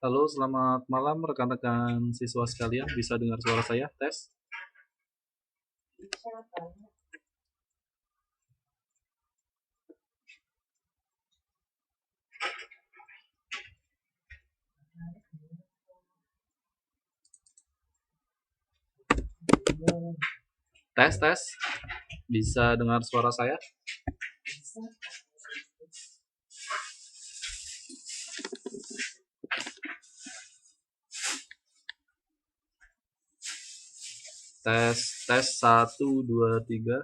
Halo, selamat malam rekan-rekan siswa sekalian. Bisa dengar suara saya? Tes. Tes, tes. Bisa dengar suara saya? Tes, tes 1, 2, 3.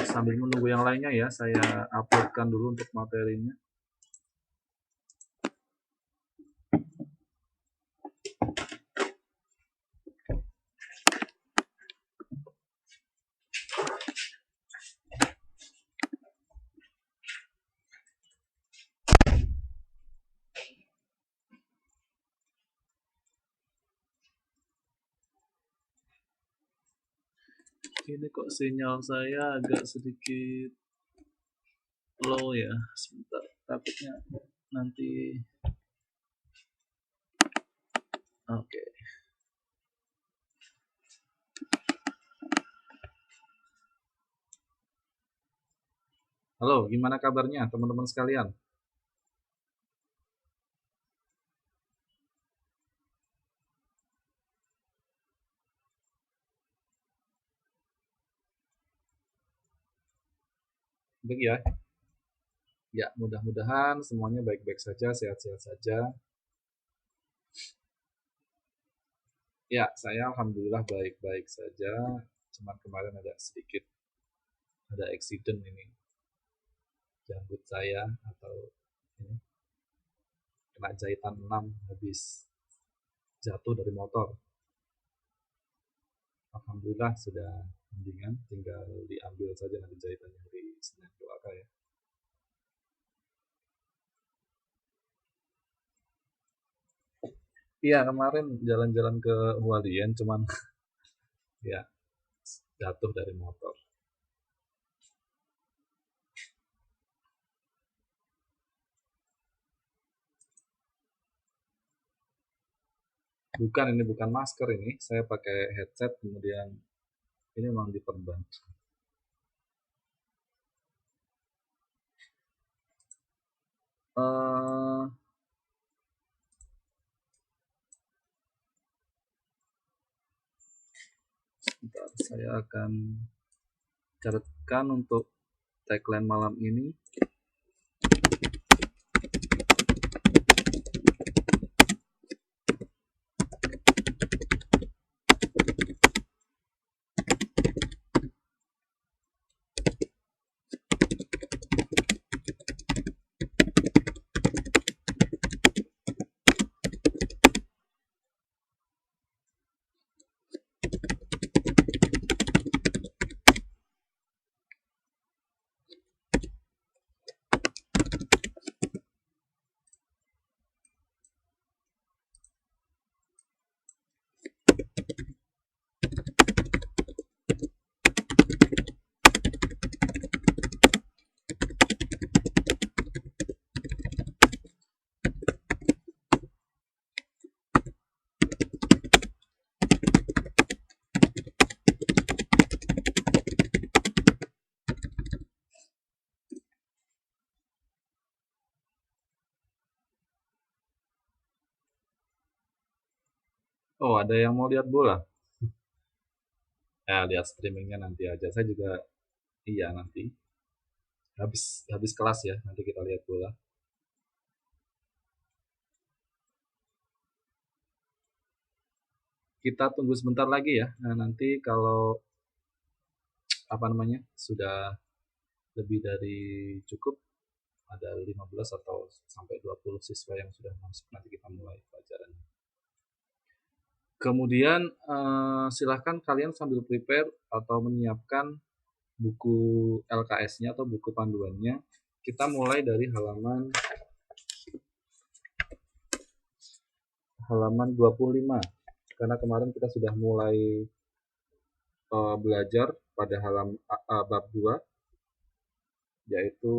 Sambil menunggu yang lainnya ya, saya uploadkan dulu untuk materinya. Ini kok sinyal saya agak sedikit low ya. Sebentar, takutnya nanti. Oke. Halo, gimana kabarnya teman-teman sekalian? Baik ya. Ya, mudah-mudahan semuanya baik-baik saja, sehat-sehat saja. Ya, saya alhamdulillah baik-baik saja. Cuman kemarin ada accident ini. Janggut saya atau ini kena jahitan 6 habis jatuh dari motor. Alhamdulillah sudah mendingan, tinggal diambil saja nanti jahitannya dari Senin Kelaka ya. Iya, kemarin jalan-jalan ke Hualien cuman ya jatuh dari motor. Bukan, ini bukan masker ini. Saya pakai headset kemudian ini memang diperban. Sebentar, saya akan catatkan untuk tagline malam ini. Oh, ada yang mau lihat bola? Lihat streamingnya nanti aja. Saya juga iya nanti. Habis kelas ya, nanti kita lihat bola. kita tunggu sebentar lagi ya. Nah, nanti kalau sudah lebih dari cukup, ada 15 atau sampai 20 siswa yang sudah masuk, nanti kita mulai pelajaran. Kemudian silahkan kalian sambil prepare atau menyiapkan buku LKS-nya atau buku panduannya. Kita mulai dari halaman 25, karena kemarin kita sudah mulai belajar pada bab 2, yaitu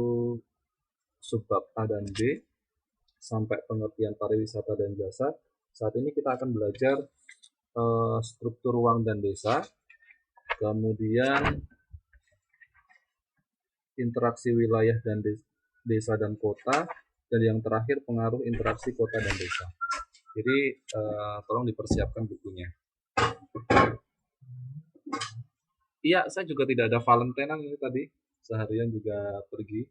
subbab A dan B sampai pengertian pariwisata dan jasa. Saat ini kita akan belajar struktur ruang dan desa, kemudian interaksi wilayah dan desa dan kota, dan yang terakhir pengaruh interaksi kota dan desa. Jadi tolong dipersiapkan bukunya. Iya, saya juga tidak ada Valentinean ini tadi, seharian juga pergi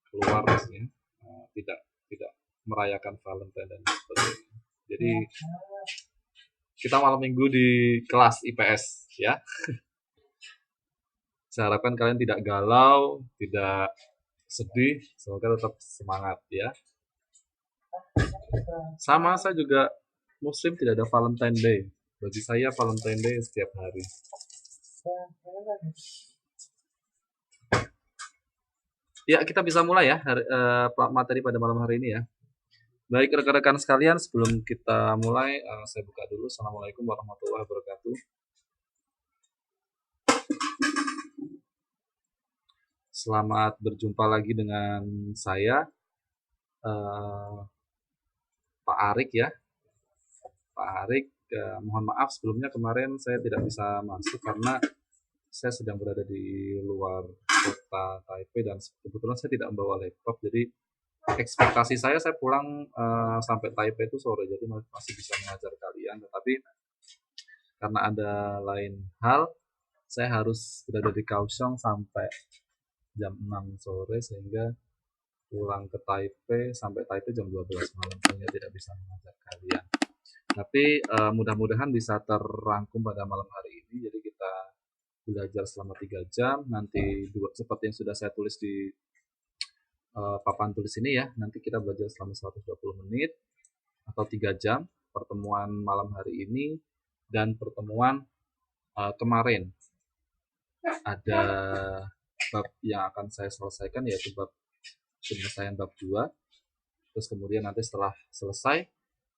keluar maksudnya, tidak merayakan Valentine dan sebagainya. Jadi kita malam minggu di kelas IPS ya. Saya harapkan kalian tidak galau, tidak sedih, semoga tetap semangat ya. Sama, saya juga Muslim, tidak ada Valentine Day. Bagi saya Valentine Day setiap hari. Ya, kita bisa mulai ya materi pada malam hari ini ya. Baik rekan-rekan sekalian, sebelum kita mulai, saya buka dulu. Assalamualaikum warahmatullahi wabarakatuh. Selamat berjumpa lagi dengan saya, Pak Arik ya. Pak Arik, mohon maaf sebelumnya kemarin saya tidak bisa masuk karena saya sedang berada di luar kota Taipei dan kebetulan saya tidak membawa laptop, jadi ekspektasi saya pulang sampai Taipei itu sore, jadi masih bisa mengajar kalian, tetapi karena ada lain hal saya harus berada di Kaohsiung sampai jam 6 sore, sehingga pulang ke Taipei sampai Taipei jam 12 malam, sehingga tidak bisa mengajar kalian. Tapi mudah-mudahan bisa terangkum pada malam hari ini. Jadi kita belajar selama 3 jam, nanti seperti yang sudah saya tulis di papan tulis ini ya, nanti kita belajar selama 120 menit atau 3 jam, pertemuan malam hari ini dan pertemuan kemarin. Ada bab yang akan saya selesaikan, yaitu bab penyelesaian bab 2. Terus kemudian nanti setelah selesai,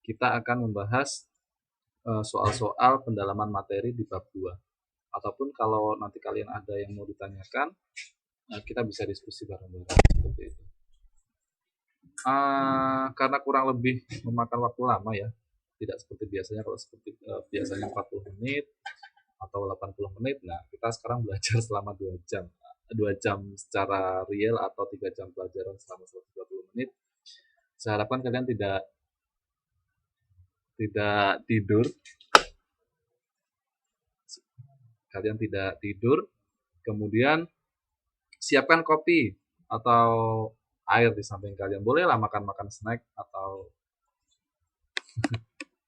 kita akan membahas soal-soal pendalaman materi di bab 2. Ataupun kalau nanti kalian ada yang mau ditanyakan, kita bisa diskusi bareng-bareng seperti itu. Karena kurang lebih memakan waktu lama ya, tidak seperti biasanya. Kalau seperti biasanya 40 menit atau 80 menit, nah kita sekarang belajar selama 2 jam. 2 jam secara real atau 3 jam pelajaran selama 120 menit. Saya harapkan kalian tidak tidur. Kalian tidak tidur, kemudian siapkan kopi atau air di samping kalian. Bolehlah makan snack atau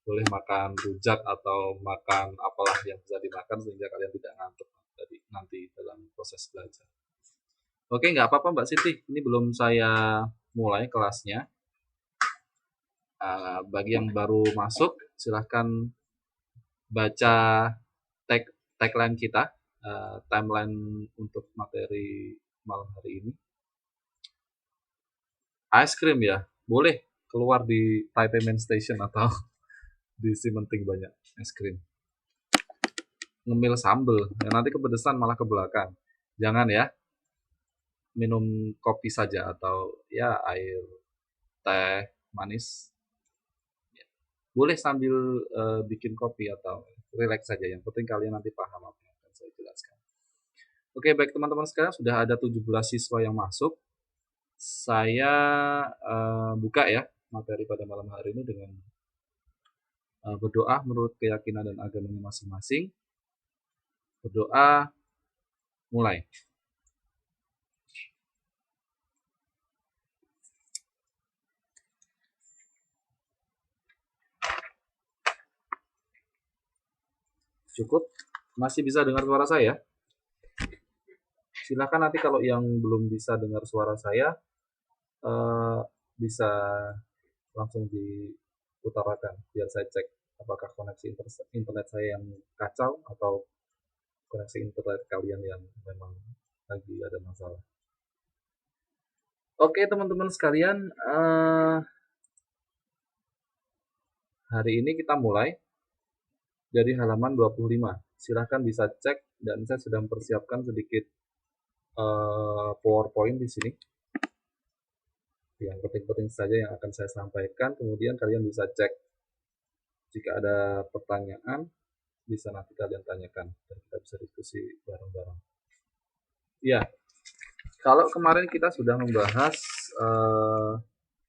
boleh makan rujak atau makan apalah yang bisa dimakan sehingga kalian tidak ngantuk nanti dalam proses belajar. Oke, nggak apa-apa Mbak Siti, ini belum saya mulai kelasnya. Bagi yang baru masuk, silahkan baca tagline kita, timeline untuk materi malam hari ini. Ice cream ya, boleh keluar di Taipei Main Station atau di Simenting banyak es krim. Ngemil sambel, ya nanti kepedesan malah ke belakang. Jangan ya, minum kopi saja atau ya air teh manis. Boleh sambil bikin kopi atau relax saja. Yang penting kalian nanti paham apa yang akan saya jelaskan. Oke, baik teman-teman sekalian, sudah ada 17 siswa yang masuk. Saya buka ya materi pada malam hari ini dengan berdoa menurut keyakinan dan agamanya masing-masing. Berdoa, mulai. Cukup? Masih bisa dengar suara saya? Silahkan nanti kalau yang belum bisa dengar suara saya, eh, bisa langsung diutarakan biar saya cek apakah koneksi internet saya yang kacau atau koneksi internet kalian yang memang lagi ada masalah. Oke teman-teman sekalian, hari ini kita mulai dari halaman 25. Silahkan bisa cek dan saya sudah mempersiapkan sedikit PowerPoint di sini. Yang penting-penting saja yang akan saya sampaikan, kemudian kalian bisa cek. Jika ada pertanyaan, bisa nanti kalian tanyakan dan kita bisa diskusi bareng-bareng. Ya, kalau kemarin kita sudah membahas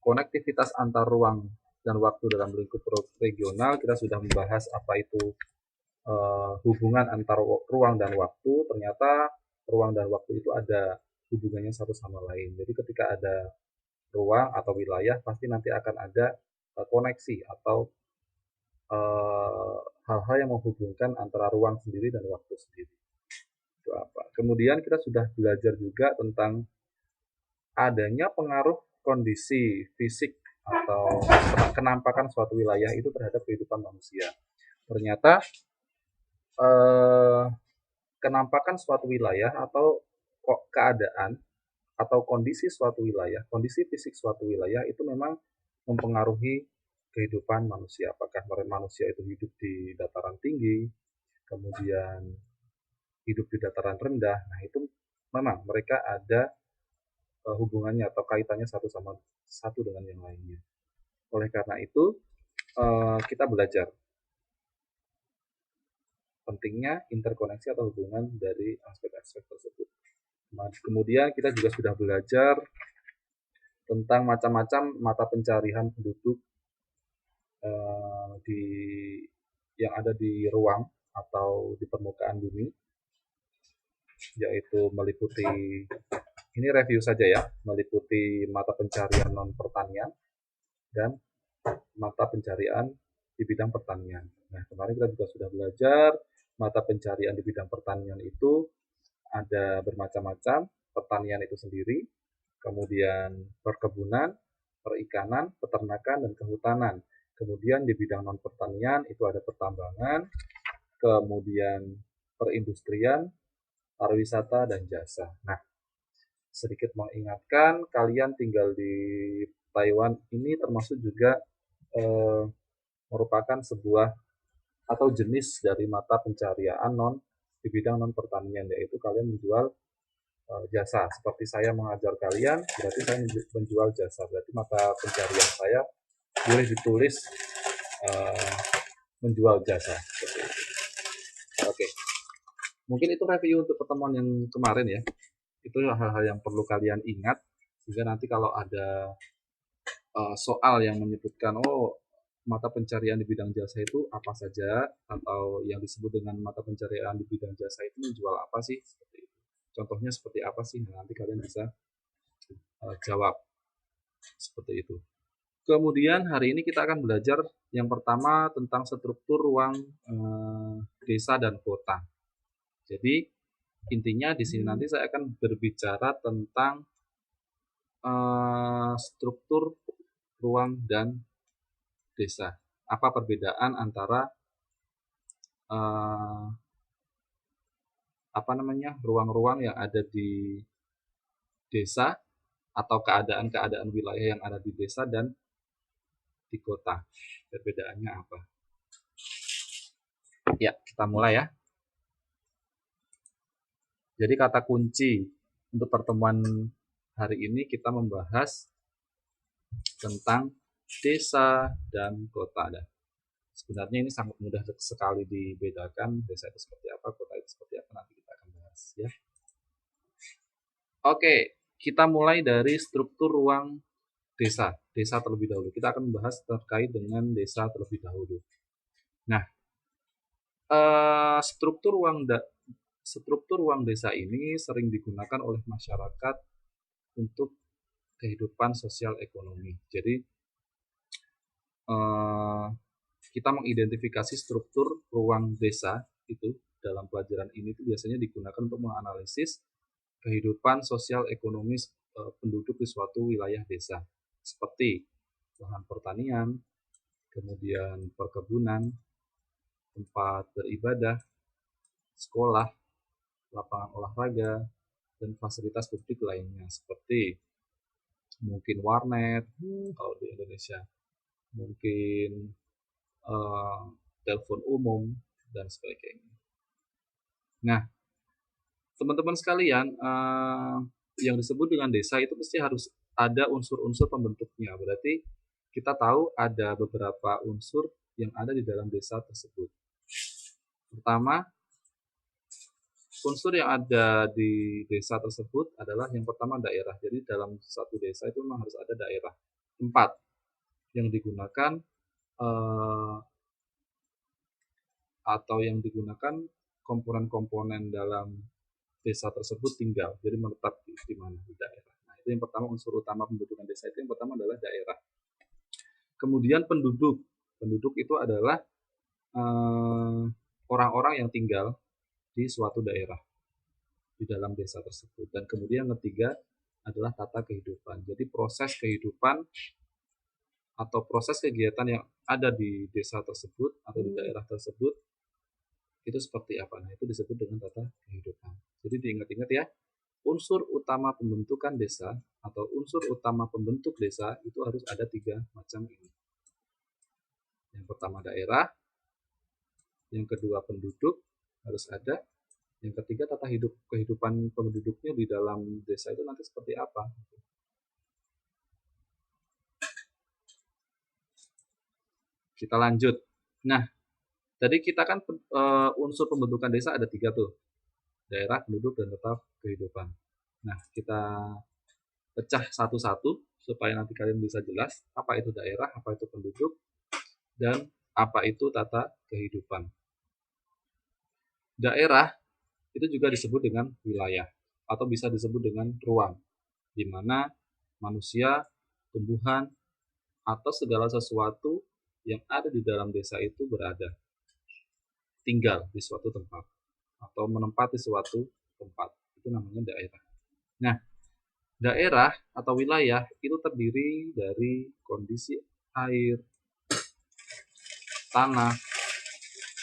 konektivitas antar ruang dan waktu dalam lingkup regional, kita sudah membahas apa itu hubungan antar ruang dan waktu. Ternyata ruang dan waktu itu ada hubungannya satu sama lain. Jadi ketika ada ruang atau wilayah, pasti nanti akan ada koneksi atau hal-hal yang menghubungkan antara ruang sendiri dan waktu sendiri. Itu apa? Kemudian kita sudah belajar juga tentang adanya pengaruh kondisi fisik atau kenampakan suatu wilayah itu terhadap kehidupan manusia. Ternyata kenampakan suatu wilayah atau keadaan atau kondisi suatu wilayah, kondisi fisik suatu wilayah itu memang mempengaruhi kehidupan manusia. Apakah manusia itu hidup di dataran tinggi, kemudian hidup di dataran rendah. Nah, itu memang mereka ada hubungannya atau kaitannya satu dengan yang lainnya. Oleh karena itu, kita belajar pentingnya interkoneksi atau hubungan dari aspek-aspek tersebut. Kemudian kita juga sudah belajar tentang macam-macam mata pencarian penduduk yang ada di ruang atau di permukaan bumi, yaitu meliputi, ini review saja ya, meliputi mata pencarian non pertanian dan mata pencarian di bidang pertanian. Nah, kemarin kita juga sudah belajar mata pencarian di bidang pertanian itu ada bermacam-macam, pertanian itu sendiri, kemudian perkebunan, perikanan, peternakan, dan kehutanan. Kemudian di bidang non pertanian itu ada pertambangan, kemudian perindustrian, pariwisata, dan jasa. Nah, sedikit mengingatkan, kalian tinggal di Taiwan ini termasuk juga merupakan sebuah atau jenis dari mata pencarian di bidang non pertanian, yaitu kalian menjual jasa. Seperti saya mengajar kalian, berarti saya menjual jasa. Berarti mata pencarian saya boleh ditulis menjual jasa. Oke. Mungkin itu review untuk pertemuan yang kemarin ya. Itu hal-hal yang perlu kalian ingat sehingga nanti kalau ada soal yang menyebutkan mata pencarian di bidang jasa itu apa saja, atau yang disebut dengan mata pencarian di bidang jasa itu menjual apa sih, seperti itu. Contohnya seperti apa sih? Nah, nanti kalian bisa jawab seperti itu. Kemudian hari ini kita akan belajar yang pertama tentang struktur ruang desa dan kota. Jadi intinya di sini nanti saya akan berbicara tentang struktur ruang dan desa. Apa perbedaan antara ruang-ruang yang ada di desa atau keadaan-keadaan wilayah yang ada di desa dan di kota. Perbedaannya apa? Ya, kita mulai ya. Jadi kata kunci untuk pertemuan hari ini kita membahas tentang desa dan kota. Dan sebenarnya ini sangat mudah sekali dibedakan, desa itu seperti apa, kota itu seperti apa, nanti kita akan bahas ya. Oke, kita mulai dari struktur ruang desa terlebih dahulu. Kita akan membahas terkait dengan desa terlebih dahulu. Nah, struktur ruang desa ini sering digunakan oleh masyarakat untuk kehidupan sosial ekonomi. Jadi kita mengidentifikasi struktur ruang desa itu dalam pelajaran ini itu biasanya digunakan untuk menganalisis kehidupan sosial ekonomis penduduk di suatu wilayah desa, seperti lahan pertanian, kemudian perkebunan, tempat beribadah, sekolah, lapangan olahraga, dan fasilitas publik lainnya seperti mungkin warnet kalau di Indonesia, mungkin eh, telepon umum dan sebagainya. Nah, teman-teman sekalian, yang disebut dengan desa itu pasti harus ada unsur-unsur pembentuknya. Berarti kita tahu ada beberapa unsur yang ada di dalam desa tersebut. Pertama, unsur yang ada di desa tersebut adalah yang pertama daerah. Jadi dalam satu desa itu memang harus ada daerah. Tempat yang digunakan atau yang digunakan komponen-komponen dalam desa tersebut tinggal. Jadi menetap di mana, di daerah. Nah, itu yang pertama, unsur utama pembentukan desa itu yang pertama adalah daerah. Kemudian penduduk. Penduduk itu adalah orang-orang yang tinggal di suatu daerah di dalam desa tersebut. Dan kemudian yang ketiga adalah tata kehidupan. Jadi proses kehidupan atau proses kegiatan yang ada di desa tersebut atau di daerah tersebut itu seperti apa. Nah, itu disebut dengan tata kehidupan. Jadi diingat-ingat ya, unsur utama pembentukan desa atau unsur utama pembentuk desa itu harus ada 3 macam ini. Yang pertama daerah, yang kedua penduduk harus ada, yang ketiga tata hidup, kehidupan penduduknya di dalam desa itu nanti seperti apa. Kita lanjut. Nah, tadi kita kan unsur pembentukan desa ada 3 tuh. Daerah, penduduk, dan tata kehidupan. Nah, kita pecah satu-satu supaya nanti kalian bisa jelas apa itu daerah, apa itu penduduk, dan apa itu tata kehidupan. Daerah itu juga disebut dengan wilayah atau bisa disebut dengan ruang, di mana manusia, tumbuhan, atau segala sesuatu yang ada di dalam desa itu berada, tinggal di suatu tempat atau menempati suatu tempat. Itu namanya daerah. Nah, daerah atau wilayah itu terdiri dari kondisi air, tanah,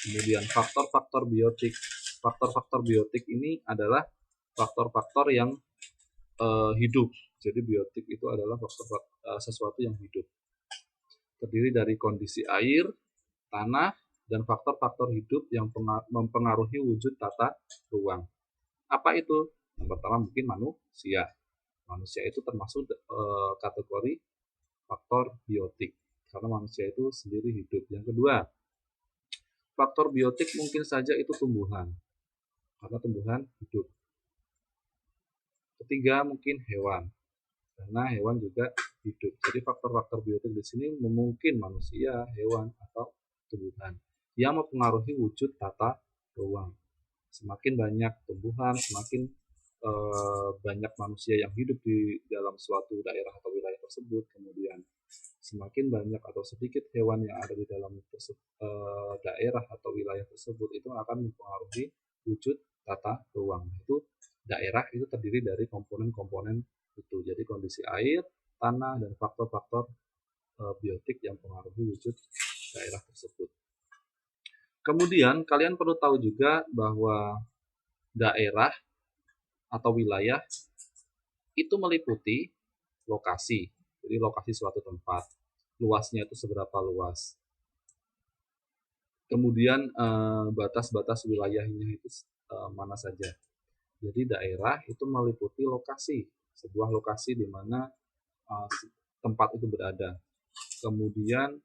kemudian faktor-faktor biotik. Faktor-faktor biotik ini adalah faktor-faktor yang hidup. Jadi biotik itu adalah faktor sesuatu yang hidup. Terdiri dari kondisi air, tanah, dan faktor-faktor hidup yang mempengaruhi wujud tata ruang. Apa itu? Yang pertama mungkin manusia. Manusia itu termasuk kategori faktor biotik karena manusia itu sendiri hidup. Yang kedua, faktor biotik mungkin saja itu tumbuhan karena tumbuhan hidup. Ketiga mungkin hewan karena hewan juga hidup. Jadi faktor-faktor biotik di sini mungkin manusia, hewan, atau tumbuhan yang mempengaruhi wujud tata ruang. Semakin banyak tumbuhan, semakin banyak manusia yang hidup di dalam suatu daerah atau wilayah tersebut, kemudian semakin banyak atau sedikit hewan yang ada di dalam daerah atau wilayah tersebut, itu akan mempengaruhi wujud tata ruang. Itu daerah itu terdiri dari komponen-komponen itu. Jadi kondisi air, tanah, dan faktor-faktor biotik yang mempengaruhi wujud daerah tersebut. Kemudian kalian perlu tahu juga bahwa daerah atau wilayah itu meliputi lokasi. Jadi lokasi suatu tempat. Luasnya itu seberapa luas. Kemudian batas-batas wilayahnya itu mana saja. Jadi daerah itu meliputi lokasi, sebuah lokasi di mana tempat itu berada. Kemudian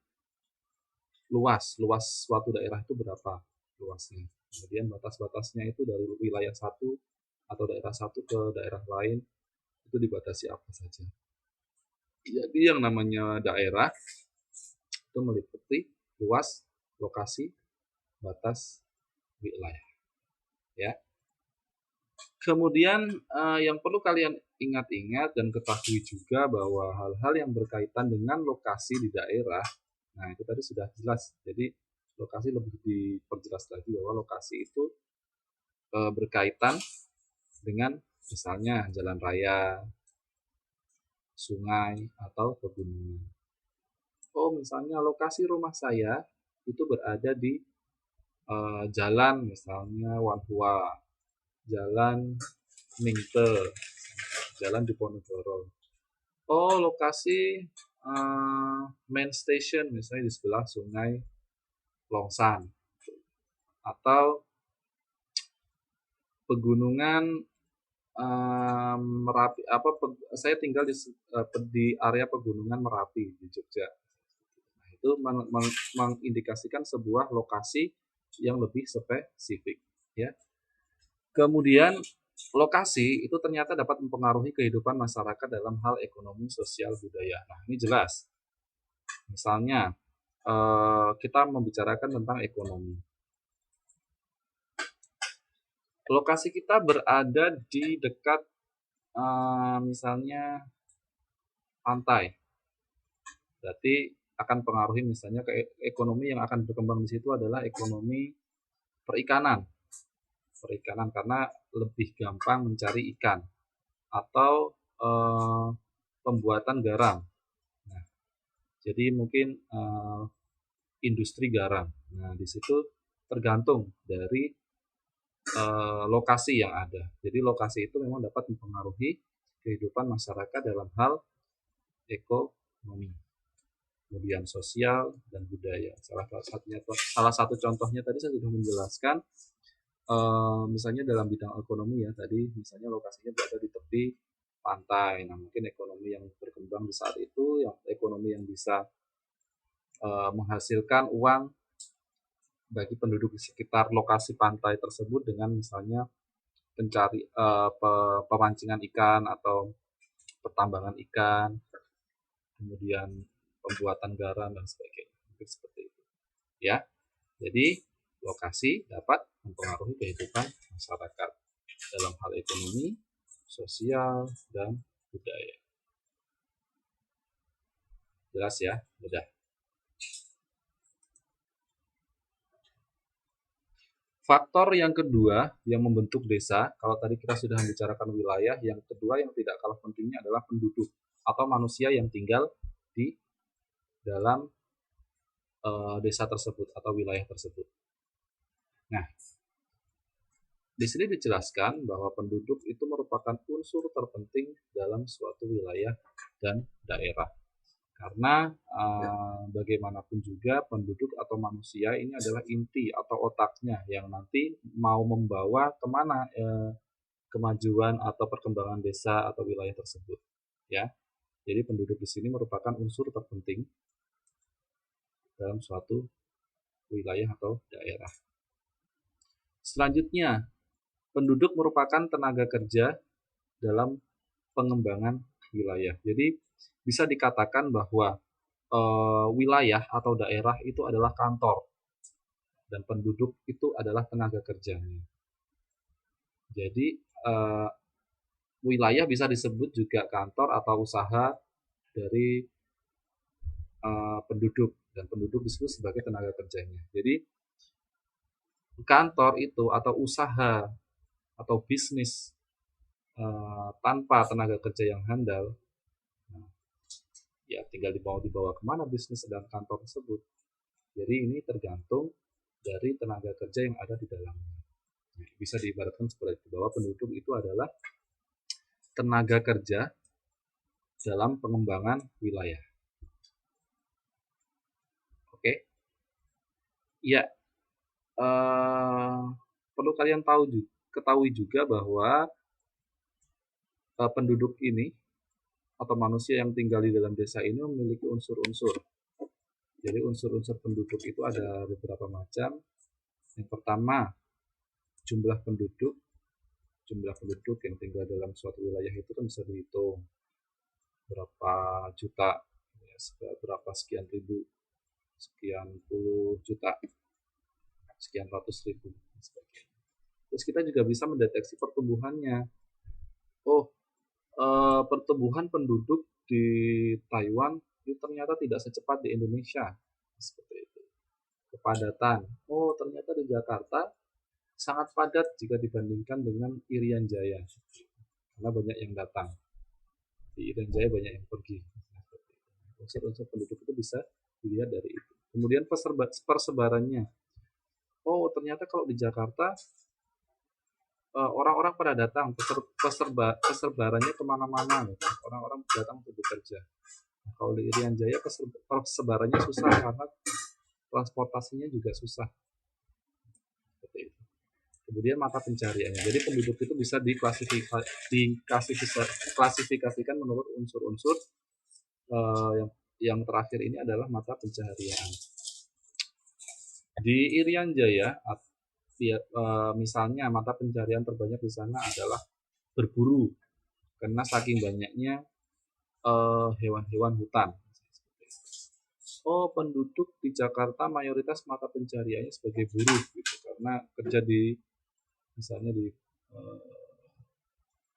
luas suatu daerah itu berapa luasnya. Kemudian batas-batasnya itu dari wilayah satu atau daerah satu ke daerah lain itu dibatasi apa saja. Jadi yang namanya daerah itu meliputi luas, lokasi, batas, wilayah. Ya. Kemudian yang perlu kalian ingat-ingat dan ketahui juga bahwa hal-hal yang berkaitan dengan lokasi di daerah, nah itu tadi sudah jelas. Jadi Lokasi lebih diperjelas lagi bahwa lokasi itu berkaitan dengan misalnya jalan raya, sungai, atau pegunungan. Oh, misalnya lokasi rumah saya itu berada di jalan misalnya Wanhua, jalan Mingte, jalan Diponegoro. Oh, lokasi main station misalnya di sebelah sungai Longsan, atau pegunungan Merapi, saya tinggal di area pegunungan Merapi di Jogja. Nah, itu mengindikasikan sebuah lokasi yang lebih spesifik, ya. Kemudian lokasi itu ternyata dapat mempengaruhi kehidupan masyarakat dalam hal ekonomi, sosial, budaya. Nah, ini jelas. Misalnya kita membicarakan tentang ekonomi. Lokasi kita berada di dekat misalnya pantai, berarti akan pengaruhi misalnya ke ekonomi yang akan berkembang di situ adalah ekonomi perikanan. Perikanan karena lebih gampang mencari ikan, atau pembuatan garam. Nah, jadi mungkin industri garam. Nah, di situ tergantung dari lokasi yang ada. Jadi lokasi itu memang dapat mempengaruhi kehidupan masyarakat dalam hal ekonomi, kemudian sosial dan budaya. Salah satu contohnya tadi saya sudah menjelaskan, misalnya dalam bidang ekonomi ya, tadi misalnya lokasinya berada di tepi pantai. Nah, mungkin ekonomi yang berkembang di saat itu, yang ekonomi yang bisa menghasilkan uang bagi penduduk di sekitar lokasi pantai tersebut dengan misalnya pemancingan ikan atau pertambangan ikan, kemudian pembuatan garam dan sebagainya. Mungkin seperti itu. Ya. Jadi lokasi dapat mempengaruhi kehidupan masyarakat dalam hal ekonomi, sosial, dan budaya. Jelas ya? Mudah. Faktor yang kedua yang membentuk desa, kalau tadi kita sudah membicarakan wilayah, yang kedua yang tidak kalah pentingnya adalah penduduk atau manusia yang tinggal di dalam desa tersebut atau wilayah tersebut. Nah, di sini dijelaskan bahwa penduduk itu merupakan unsur terpenting dalam suatu wilayah dan daerah. Karena bagaimanapun juga penduduk atau manusia ini adalah inti atau otaknya yang nanti mau membawa kemana kemajuan atau perkembangan desa atau wilayah tersebut. Ya, jadi penduduk di sini merupakan unsur terpenting dalam suatu wilayah atau daerah. Selanjutnya, penduduk merupakan tenaga kerja dalam pengembangan wilayah. Jadi bisa dikatakan bahwa wilayah atau daerah itu adalah kantor dan penduduk itu adalah tenaga kerjanya. Jadi wilayah bisa disebut juga kantor atau usaha dari penduduk, dan penduduk disebut sebagai tenaga kerjanya. Jadi kantor itu atau usaha atau bisnis tanpa tenaga kerja yang handal, ya tinggal dibawa kemana bisnis dan kantor tersebut. Jadi ini tergantung dari tenaga kerja yang ada di dalamnya. Nah, bisa diibaratkan seperti itu, bahwa penduduk itu adalah tenaga kerja dalam pengembangan wilayah. Oke, ya, perlu kalian ketahui juga bahwa penduduk ini atau manusia yang tinggal di dalam desa ini memiliki unsur-unsur. Jadi unsur-unsur penduduk itu ada beberapa macam. Yang pertama, jumlah penduduk. Jumlah penduduk yang tinggal dalam suatu wilayah itu kan bisa dihitung berapa juta, berapa sekian ribu, sekian puluh juta, sekian ratus ribu, dan sebagainya. Terus kita juga bisa mendeteksi pertumbuhannya. Oh, pertumbuhan penduduk di Taiwan itu ternyata tidak secepat di Indonesia, seperti itu. kepadatan. Oh, ternyata di Jakarta sangat padat jika dibandingkan dengan Irian Jaya. Karena banyak yang datang. Di Irian Jaya banyak yang pergi. Unsur-unsur penduduk itu bisa dilihat dari itu. Kemudian persebarannya. Oh, ternyata kalau di Jakarta orang-orang pada datang, persebarannya kemana-mana, gitu. Orang-orang datang untuk bekerja. Nah, kalau di Irian Jaya persebarannya susah karena transportasinya juga susah. Seperti itu. Kemudian mata pencariannya. Jadi penduduk itu bisa diklasifikasikan menurut unsur-unsur yang terakhir ini adalah mata pencaharian. Di Irian Jaya, misalnya mata pencarian terbanyak di sana adalah berburu, karena saking banyaknya hewan-hewan hutan. Oh, penduduk di Jakarta mayoritas mata pencariannya sebagai buruh, gitu, karena kerja di misalnya di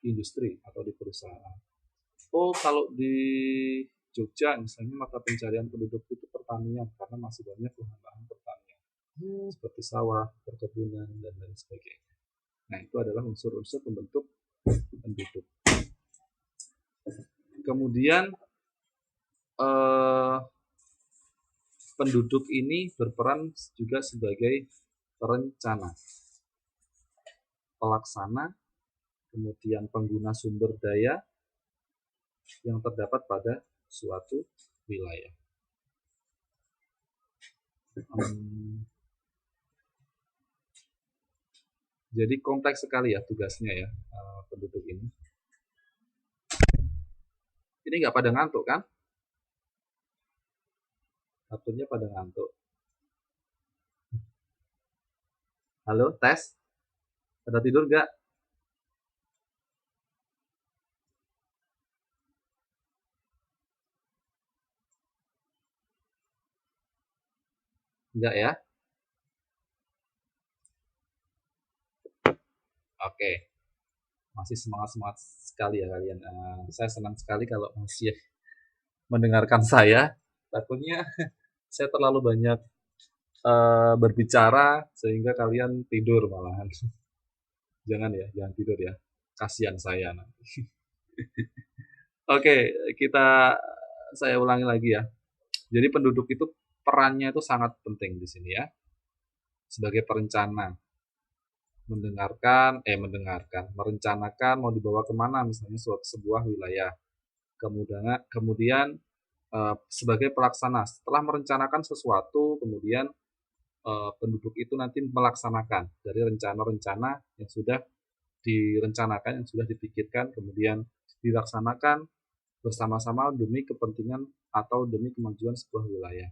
industri atau di perusahaan. Oh, kalau di Jogja misalnya mata pencarian penduduk itu pertanian, karena masih banyak lahan-lahan pertanian seperti sawah, perkebunan, dan lain sebagainya. Nah, itu adalah unsur-unsur pembentuk penduduk. Kemudian penduduk ini berperan juga sebagai perencana, pelaksana, kemudian pengguna sumber daya yang terdapat pada suatu wilayah. Jadi kompleks sekali ya tugasnya ya penduduk ini. Ini nggak pada ngantuk kan? Satunya pada ngantuk. Halo, tes? Pada tidur nggak? Enggak ya? Oke. Masih semangat-semangat sekali ya kalian. Saya senang sekali kalau masih mendengarkan saya. Takutnya saya terlalu banyak berbicara sehingga kalian tidur malahan. Jangan ya, jangan tidur ya. Kasihan saya nanti. Oke, saya ulangi lagi ya. Jadi penduduk itu perannya itu sangat penting di sini ya. Sebagai perencana, merencanakan mau dibawa kemana misalnya sebuah wilayah. Kemudian sebagai pelaksana, setelah merencanakan sesuatu, kemudian penduduk itu nanti melaksanakan dari rencana-rencana yang sudah direncanakan, yang sudah dipikirkan, kemudian dilaksanakan bersama-sama demi kepentingan atau demi kemajuan sebuah wilayah.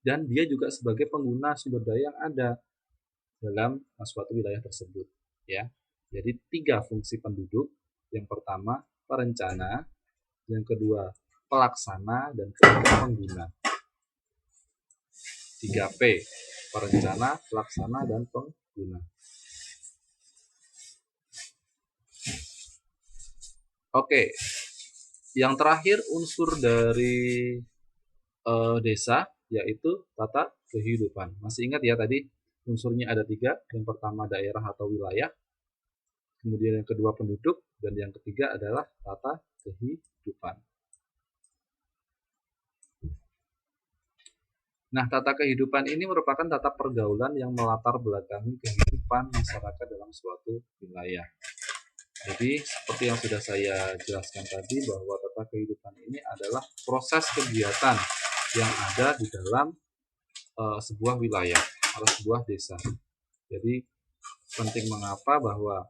Dan dia juga sebagai pengguna sumber daya yang ada dalam suatu wilayah tersebut, ya. Jadi 3 fungsi penduduk. Yang pertama perencana, yang kedua pelaksana, dan ketiga pengguna. 3P, perencana, pelaksana, dan pengguna. Oke, yang terakhir unsur dari desa yaitu tata kehidupan. Masih ingat ya tadi unsurnya ada 3. Yang pertama daerah atau wilayah, kemudian yang kedua penduduk, dan yang ketiga adalah tata kehidupan. Nah, tata kehidupan ini merupakan tata pergaulan yang melatar belakangi kehidupan masyarakat dalam suatu wilayah. Jadi, seperti yang sudah saya jelaskan tadi, bahwa tata kehidupan ini adalah proses kegiatan yang ada di dalam sebuah wilayah atau sebuah desa. Jadi, penting mengapa bahwa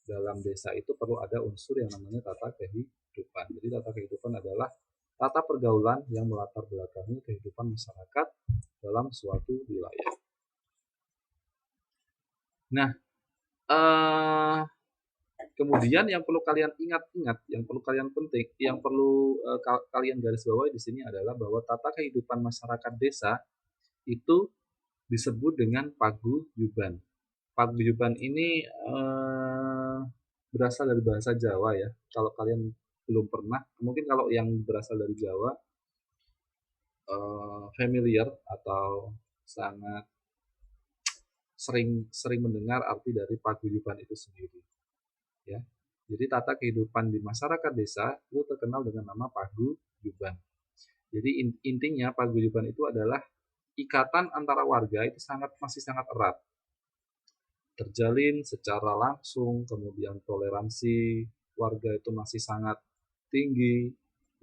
dalam desa itu perlu ada unsur yang namanya tata kehidupan. Jadi, tata kehidupan adalah tata pergaulan yang melatar belakangi kehidupan masyarakat dalam suatu wilayah. Nah, kemudian yang perlu kalian ingat-ingat, yang perlu kalian kalian garis bawahi di sini adalah bahwa tata kehidupan masyarakat desa itu disebut dengan paguyuban. Paguyuban ini berasal dari bahasa Jawa ya. Kalau kalian belum pernah, mungkin kalau yang berasal dari Jawa familiar atau sangat sering mendengar arti dari paguyuban itu sendiri, ya. Jadi tata kehidupan di masyarakat desa itu terkenal dengan nama paguyuban. Jadi intinya paguyuban itu adalah ikatan antara warga itu masih sangat erat, terjalin secara langsung, kemudian toleransi warga itu masih sangat tinggi,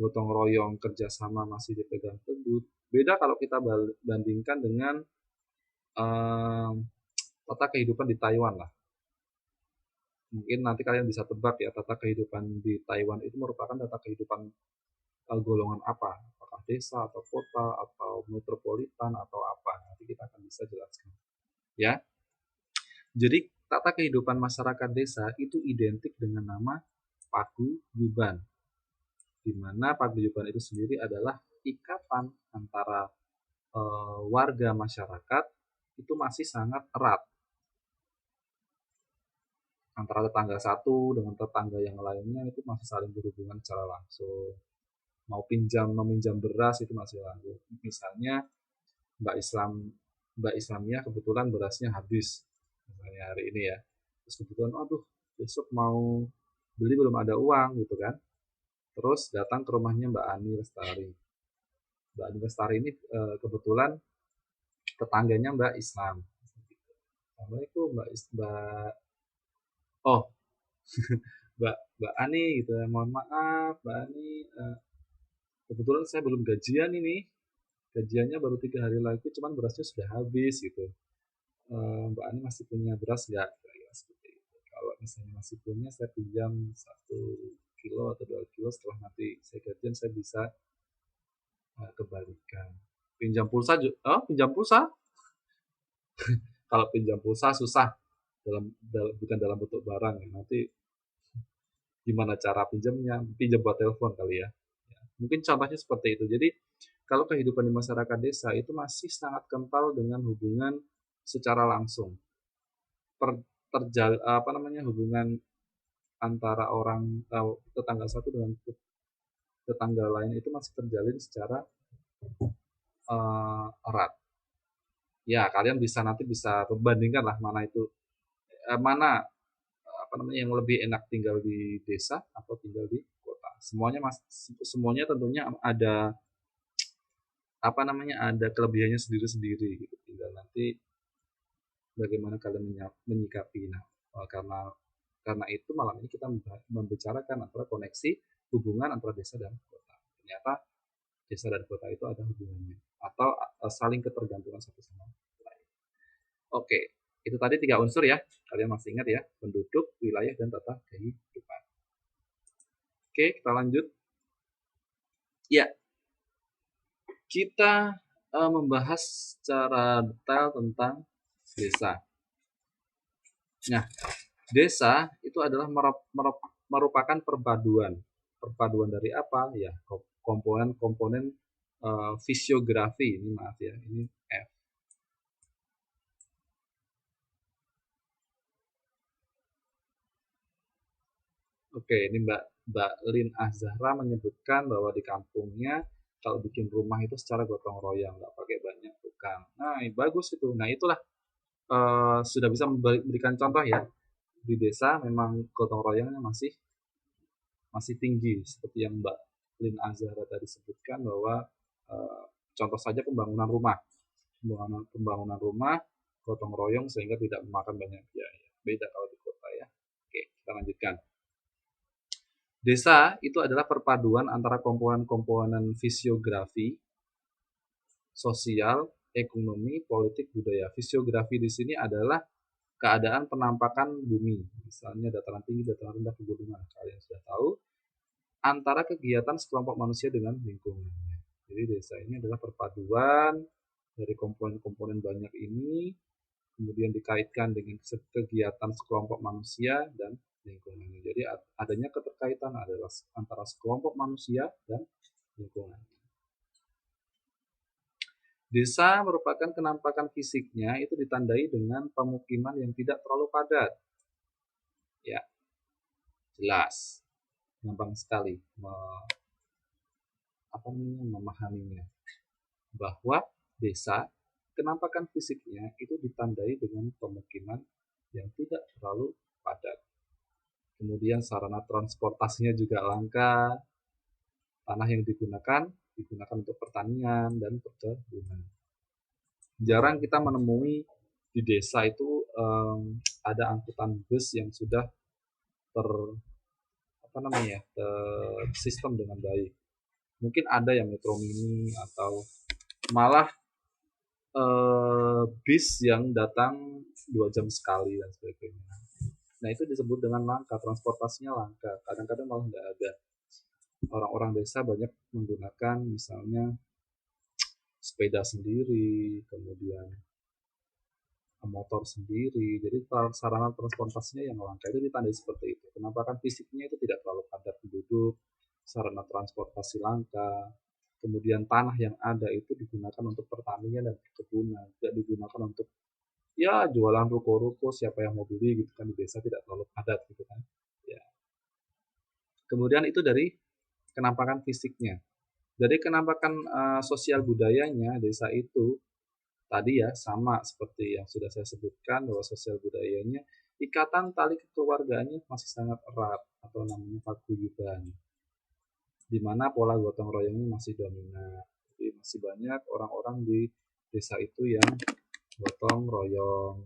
gotong royong kerjasama masih dipegang teguh. Beda kalau kita bandingkan dengan tata kehidupan di Taiwan lah. Mungkin nanti kalian bisa tebak ya, tata kehidupan di Taiwan itu merupakan tata kehidupan golongan apa? Apakah desa atau kota atau metropolitan atau apa? Nanti kita akan bisa jelaskan. Ya. Jadi tata kehidupan masyarakat desa itu identik dengan nama paguyuban. Di mana paguyuban itu sendiri adalah ikatan antara warga masyarakat itu masih sangat erat. Antara tetangga satu dengan tetangga yang lainnya itu masih saling berhubungan secara langsung. Mau meminjam beras itu masih langsung. Misalnya Mbak Islamnya kebetulan berasnya habis misalnya hari ini ya. Terus kebetulan aduh besok mau beli belum ada uang gitu kan. Terus datang ke rumahnya Mbak Ani Lestari. Mbak Ani Lestari ini kebetulan tetangganya Mbak Islam. Assalamualaikum Mbak oh Mbak Ani gitu ya, mohon maaf Mbak Ani, kebetulan saya belum gajian ini, gajiannya baru 3 hari lagi, cuman berasnya sudah habis gitu. Mbak Ani masih punya beras nggak? Kira-kira seperti itu. Kalau misalnya masih punya, saya pinjam 1 kilo atau 2 kilo, setelah nanti saya gajian saya bisa kembalikan. Pinjam pulsa, pinjam pulsa? Kalau pinjam pulsa susah, bukan dalam bentuk barang ya. Nanti gimana cara pinjamnya? Pinjam buat telepon kali ya. Mungkin contohnya seperti itu. Jadi kalau kehidupan di masyarakat desa itu masih sangat kental dengan hubungan secara langsung. Hubungan antara tetangga satu dengan tetangga lain itu masih terjalin secara erat. Ya, kalian nanti bisa membandingkan lah mana yang lebih enak tinggal di desa atau tinggal di kota. Semuanya tentunya ada ada kelebihannya sendiri-sendiri gitu. Tinggal nanti bagaimana kalian menyikapi. Nah, karena itu malam ini kita membicarakan antara koneksi hubungan antara desa dan kota. Ternyata desa dan kota itu ada hubungannya atau saling ketergantungan satu sama lain. Oke, itu tadi 3 unsur ya. Kalian masih ingat ya, penduduk, wilayah, dan tata kehidupan. Oke, kita lanjut. Ya, kita membahas secara detail tentang desa. Nah, desa itu adalah merupakan perpaduan. Perpaduan dari apa? Ya, komponen-komponen fisiografi. Ini maaf ya, ini F. Oke, ini Mbak Lin Azhara menyebutkan bahwa di kampungnya kalau bikin rumah itu secara gotong royong, nggak pakai banyak tukang. Nah, bagus itu. Nah, itulah sudah bisa memberikan contoh ya. Di desa memang gotong royongnya masih tinggi, seperti yang Mbak Lin Azhara tadi sebutkan bahwa contoh saja pembangunan rumah, gotong royong sehingga tidak memakan banyak biaya. Beda kalau di kota ya. Oke, kita lanjutkan. Desa itu adalah perpaduan antara komponen-komponen fisiografi, sosial, ekonomi, politik, budaya. Fisiografi di sini adalah keadaan penampakan bumi, misalnya dataran tinggi, dataran rendah, pegunungan. Kalian sudah tahu antara kegiatan sekelompok manusia dengan lingkungannya. Jadi desa ini adalah perpaduan dari komponen-komponen banyak ini, kemudian dikaitkan dengan kegiatan sekelompok manusia dan lingkungannya. Jadi adanya keterkaitan adalah antara sekelompok manusia dan lingkungan. Desa merupakan kenampakan fisiknya itu ditandai dengan pemukiman yang tidak terlalu padat. Ya, jelas, gampang sekali memahaminya. Bahwa desa Kenampakan fisiknya itu ditandai dengan pemukiman yang tidak terlalu padat. Kemudian sarana transportasinya juga langka, tanah yang digunakan untuk pertanian dan perkebunan. Jarang kita menemui di desa itu ada angkutan bus yang sudah ter apa namanya ya, sistem dengan baik. Mungkin ada yang metro mini atau malah bis yang datang 2 jam sekali dan sebagainya. Nah itu disebut dengan langka, transportasinya langka. Kadang-kadang malah nggak ada. Orang-orang desa banyak menggunakan misalnya sepeda sendiri, kemudian motor sendiri. Jadi sarana transportasinya yang langka itu ditandai seperti itu. Kenapa kan fisiknya itu tidak terlalu padat penduduk, sarana transportasi langka, kemudian tanah yang ada itu digunakan untuk pertanian dan perkebunan, tidak digunakan untuk ya jualan ruko-ruko, siapa yang mau beli gitu kan, di desa tidak terlalu padat gitu kan. Ya. Kemudian itu dari kenampakan fisiknya. Dari kenampakan sosial budayanya desa itu tadi ya sama seperti yang sudah saya sebutkan bahwa sosial budayanya ikatan tali kekeluargaannya masih sangat erat atau namanya paguyuban, di mana pola gotong royongnya masih dominan. Jadi masih banyak orang-orang di desa itu yang gotong royong.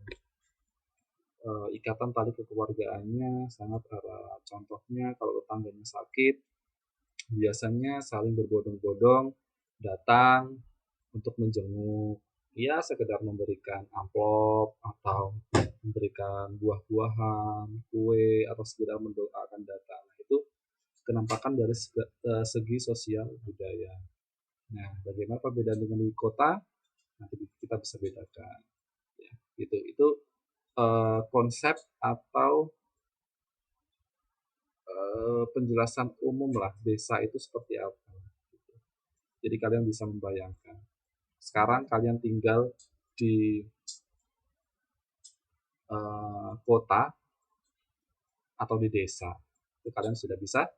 Ikatan tali kekeluargaannya sangat erat. Contohnya kalau tetangganya sakit, biasanya saling berbondong-bondong datang untuk menjenguk, ya sekedar memberikan amplop atau memberikan buah-buahan, kue, atau sekedar mendoakan datang. Nah, itu kenampakan dari segi sosial budaya. Nah, bagaimana perbedaan dengan di kota? Nanti kita bisa bedakan. Ya, itu konsep atau penjelasan umum lah desa itu seperti apa. Jadi kalian bisa membayangkan. Sekarang kalian tinggal di kota atau di desa, itu kalian sudah bisa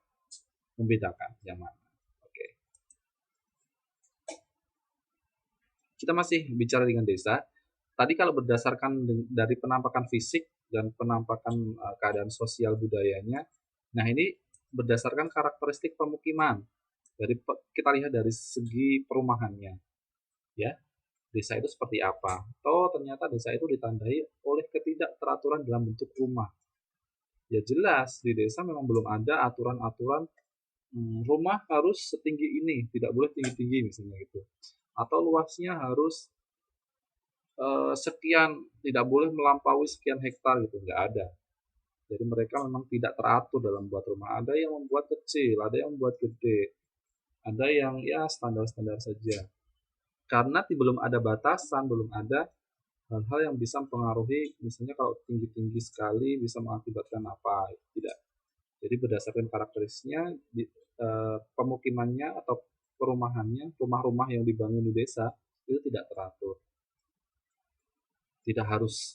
membedakan yang mana. Oke. Kita masih bicara dengan desa. Tadi kalau berdasarkan dari penampakan fisik dan penampakan keadaan sosial budayanya, nah ini berdasarkan karakteristik pemukiman. Dari kita lihat dari segi perumahannya, ya desa itu seperti apa. Toh ternyata desa itu ditandai oleh ketidakteraturan dalam bentuk rumah. Ya jelas di desa memang belum ada aturan-aturan rumah harus setinggi ini, tidak boleh tinggi-tinggi misalnya gitu. Atau luasnya harus sekian, tidak boleh melampaui sekian hektar gitu, nggak ada. Jadi mereka memang tidak teratur dalam membuat rumah. Ada yang membuat kecil, ada yang membuat gede, ada yang ya standar-standar saja. Karena belum ada batasan, belum ada hal-hal yang bisa mempengaruhi, misalnya kalau tinggi-tinggi sekali bisa mengakibatkan apa, tidak. Jadi berdasarkan karakteristiknya, pemukimannya atau perumahannya, rumah-rumah yang dibangun di desa itu tidak teratur. Tidak harus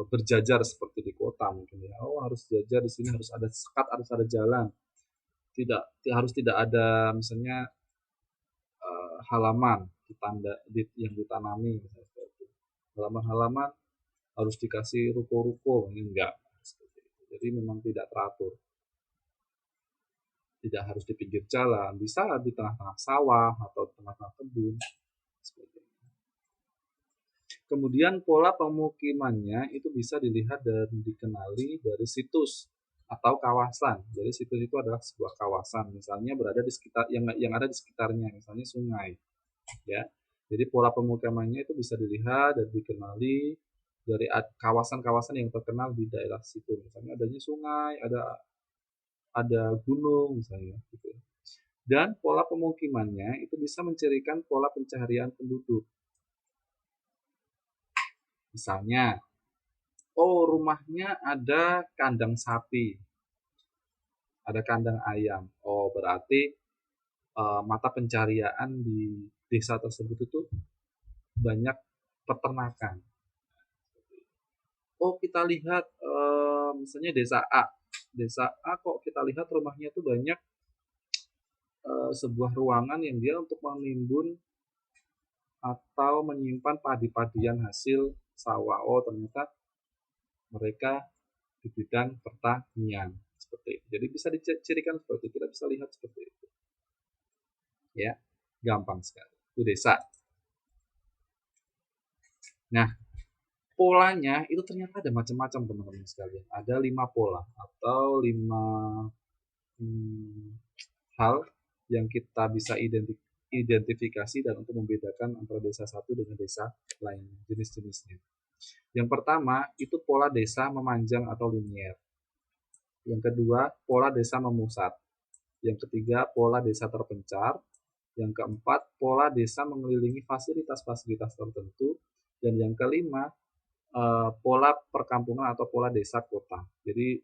berjajar seperti di kota mungkin ya. Oh harus jajar di sini, harus ada sekat, harus ada jalan. Harus tidak ada misalnya halaman yang ditanami misalnya seperti itu. Halaman-halaman harus dikasih ruko-ruko, ini enggak. Jadi memang tidak teratur. Tidak harus di pinggir jalan, bisa di tengah-tengah sawah atau di tengah-tengah kebun. Kemudian pola pemukimannya itu bisa dilihat dan dikenali dari situs atau kawasan. Jadi situs itu adalah sebuah kawasan, misalnya berada di sekitar yang ada di sekitarnya, misalnya sungai. Ya, jadi pola pemukimannya itu bisa dilihat dan dikenali dari kawasan-kawasan yang terkenal di daerah situ. Misalnya adanya sungai, ada gunung misalnya gitu. Dan pola pemukimannya itu bisa mencirikan pola pencaharian penduduk. Misalnya, oh rumahnya ada kandang sapi, ada kandang ayam. Oh berarti mata pencarian di desa tersebut itu banyak peternakan. Oh kita lihat misalnya desa A kok kita lihat rumahnya itu banyak sebuah ruangan yang dia untuk menimbun atau menyimpan padi-padian hasil sawah. Oh, ternyata mereka di bidang pertanian seperti itu. Jadi bisa dicirikan seperti itu. Kita bisa lihat seperti itu. Ya, gampang sekali. Itu desa. Nah, polanya itu ternyata ada macam-macam teman-teman sekalian. Ada 5 pola atau 5 hal yang kita bisa identifikasi dan untuk membedakan antara desa satu dengan desa lain, jenis-jenisnya. Yang pertama itu pola desa memanjang atau linier. Yang kedua, pola desa memusat. Yang ketiga, pola desa terpencar. Yang keempat, pola desa mengelilingi fasilitas-fasilitas tertentu. Dan yang kelima, pola perkampungan atau pola desa kota. Jadi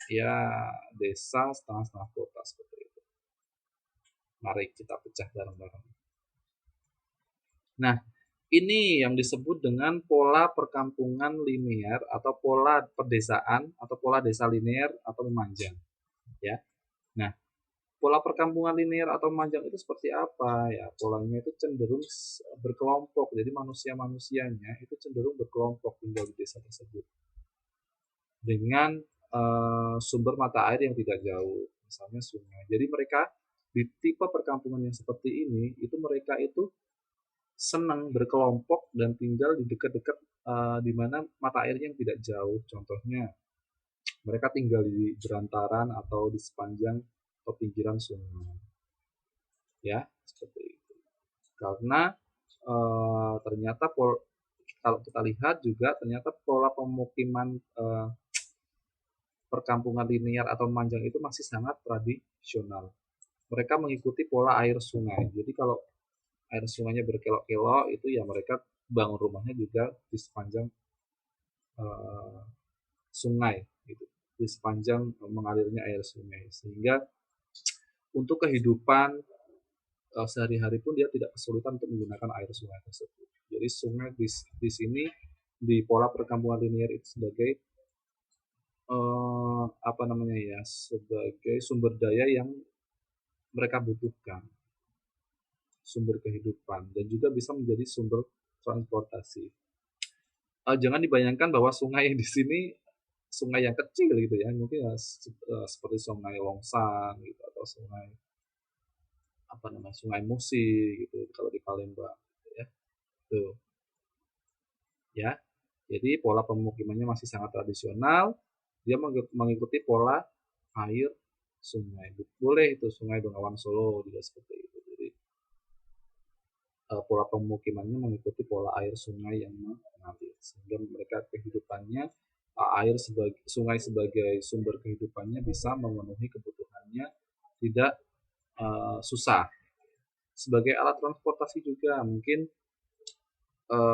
ya desa setengah-setengah kota seperti itu. Mari kita pecah bareng-bareng. Nah, ini yang disebut dengan pola perkampungan linear atau pola pedesaan atau pola desa linear atau memanjang. Ya. Nah, pola perkampungan linear atau memanjang itu seperti apa? Ya, polanya itu cenderung berkelompok. Jadi manusia-manusianya itu cenderung berkelompok tinggal di desa tersebut. Dengan sumber mata air yang tidak jauh, misalnya sungai. Jadi mereka di tipe perkampungan yang seperti ini, itu mereka itu senang berkelompok dan tinggal di dekat-dekat di mana mata airnya yang tidak jauh. Contohnya, mereka tinggal di berantaran atau di sepanjang atau pinggiran sungai. Ya, seperti itu. Karena ternyata kalau kita lihat juga ternyata pola pemukiman perkampungan linear atau memanjang itu masih sangat tradisional. Mereka mengikuti pola air sungai. Jadi kalau air sungainya berkelok-kelok itu ya mereka bangun rumahnya juga di sepanjang sungai gitu, di sepanjang mengalirnya air sungai, sehingga untuk kehidupan sehari-hari pun dia tidak kesulitan untuk menggunakan air sungai tersebut. Jadi sungai di sini di pola perkampungan linear itu sebagai apa namanya ya, sebagai sumber daya yang mereka butuhkan, sumber kehidupan, dan juga bisa menjadi sumber transportasi. Jangan dibayangkan bahwa sungai di sini sungai yang kecil gitu ya, mungkin seperti sungai Longsang gitu atau sungai apa namanya sungai Musi gitu kalau di Palembang gitu ya. Tuh. Ya. Jadi pola pemukimannya masih sangat tradisional. Dia mengikuti pola air sungai. Boleh itu Sungai Bengawan Solo juga seperti itu. Jadi pola pemukimannya mengikuti pola air sungai yang mengalir, sehingga mereka kehidupannya air sebagai sungai sebagai sumber kehidupannya bisa memenuhi kebutuhannya tidak susah. Sebagai alat transportasi juga mungkin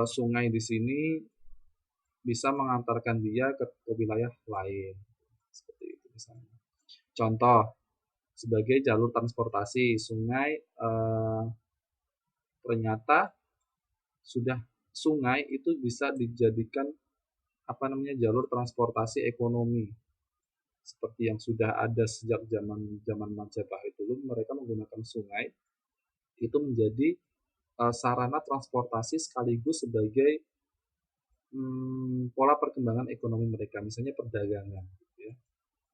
sungai di sini bisa mengantarkan dia ke wilayah lain seperti itu misalnya. Contoh sebagai jalur transportasi sungai ternyata sungai itu bisa dijadikan apa namanya jalur transportasi ekonomi seperti yang sudah ada sejak zaman Majapahit dulu. Mereka menggunakan sungai itu menjadi sarana transportasi sekaligus sebagai pola perkembangan ekonomi mereka, misalnya perdagangan gitu ya.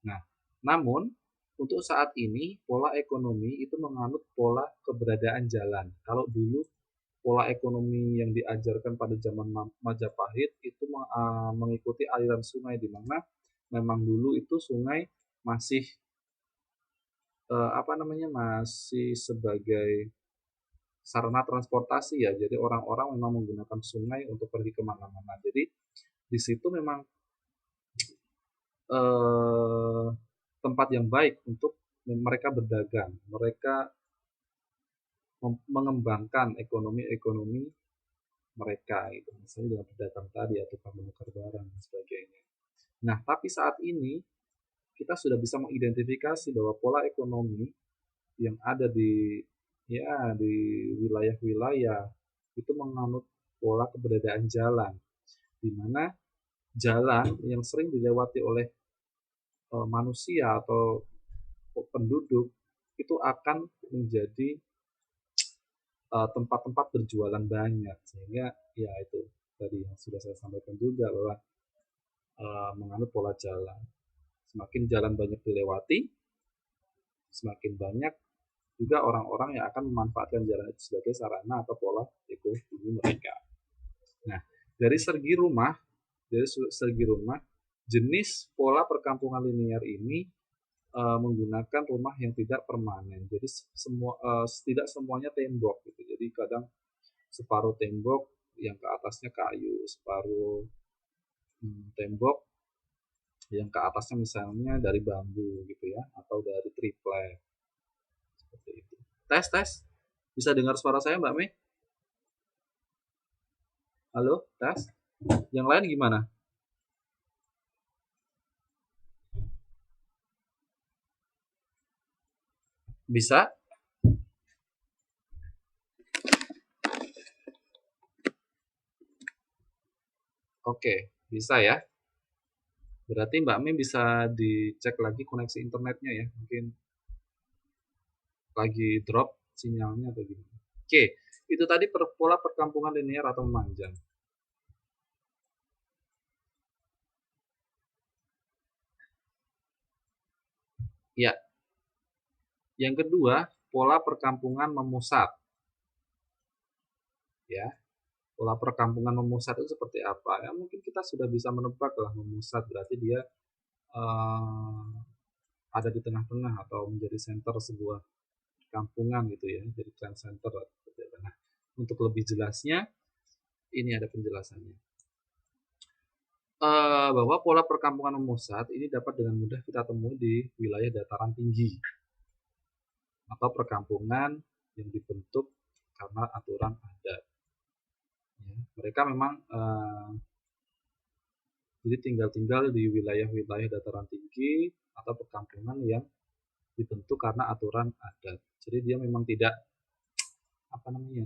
Nah, namun untuk saat ini pola ekonomi itu menganut pola keberadaan jalan. Kalau dulu pola ekonomi yang diajarkan pada zaman Majapahit itu mengikuti aliran sungai, di mana memang dulu itu sungai masih apa namanya masih sebagai sarana transportasi ya. Jadi orang-orang memang menggunakan sungai untuk pergi kemana-mana. Jadi di situ memang tempat yang baik untuk mereka berdagang, mereka mengembangkan ekonomi mereka itu, misalnya dengan berdagang tadi atau menukar barang dan sebagainya. Nah, tapi saat ini kita sudah bisa mengidentifikasi bahwa pola ekonomi yang ada di wilayah-wilayah itu menganut pola keberadaan jalan, di mana jalan yang sering dilewati oleh manusia atau penduduk itu akan menjadi tempat-tempat berjualan banyak, sehingga ya itu tadi yang sudah saya sampaikan juga bahwa menganut pola jalan. Semakin jalan banyak dilewati, semakin banyak juga orang-orang yang akan memanfaatkan jalan itu sebagai sarana atau pola ekonomi mereka. Nah, dari segi rumah, jenis pola perkampungan linear ini menggunakan rumah yang tidak permanen. Jadi tidak semuanya tembok gitu. Jadi kadang separuh tembok yang ke atasnya kayu, separuh tembok yang ke atasnya misalnya dari bambu gitu ya, atau dari triplek seperti itu. Tes, bisa dengar suara saya Mbak Mei? Halo, tes. Yang lain gimana? Bisa? Oke, bisa ya. Berarti Mbak Mei bisa dicek lagi koneksi internetnya ya. Mungkin lagi drop sinyalnya atau gimana. Oke, itu tadi pola perkampungan linear atau memanjang. Ya, yang kedua, pola perkampungan memusat. Ya, pola perkampungan memusat itu seperti apa? Ya, mungkin kita sudah bisa menebak lah, memusat berarti dia ada di tengah-tengah atau menjadi center sebuah kampungan gitu ya, jadi trend center. Nah, untuk lebih jelasnya, ini ada penjelasannya. Bahwa pola perkampungan memusat ini dapat dengan mudah kita temui di wilayah dataran tinggi atau perkampungan yang dibentuk karena aturan adat. Ya, mereka memang jadi tinggal di wilayah-wilayah dataran tinggi atau perkampungan yang dibentuk karena aturan adat. Jadi dia memang tidak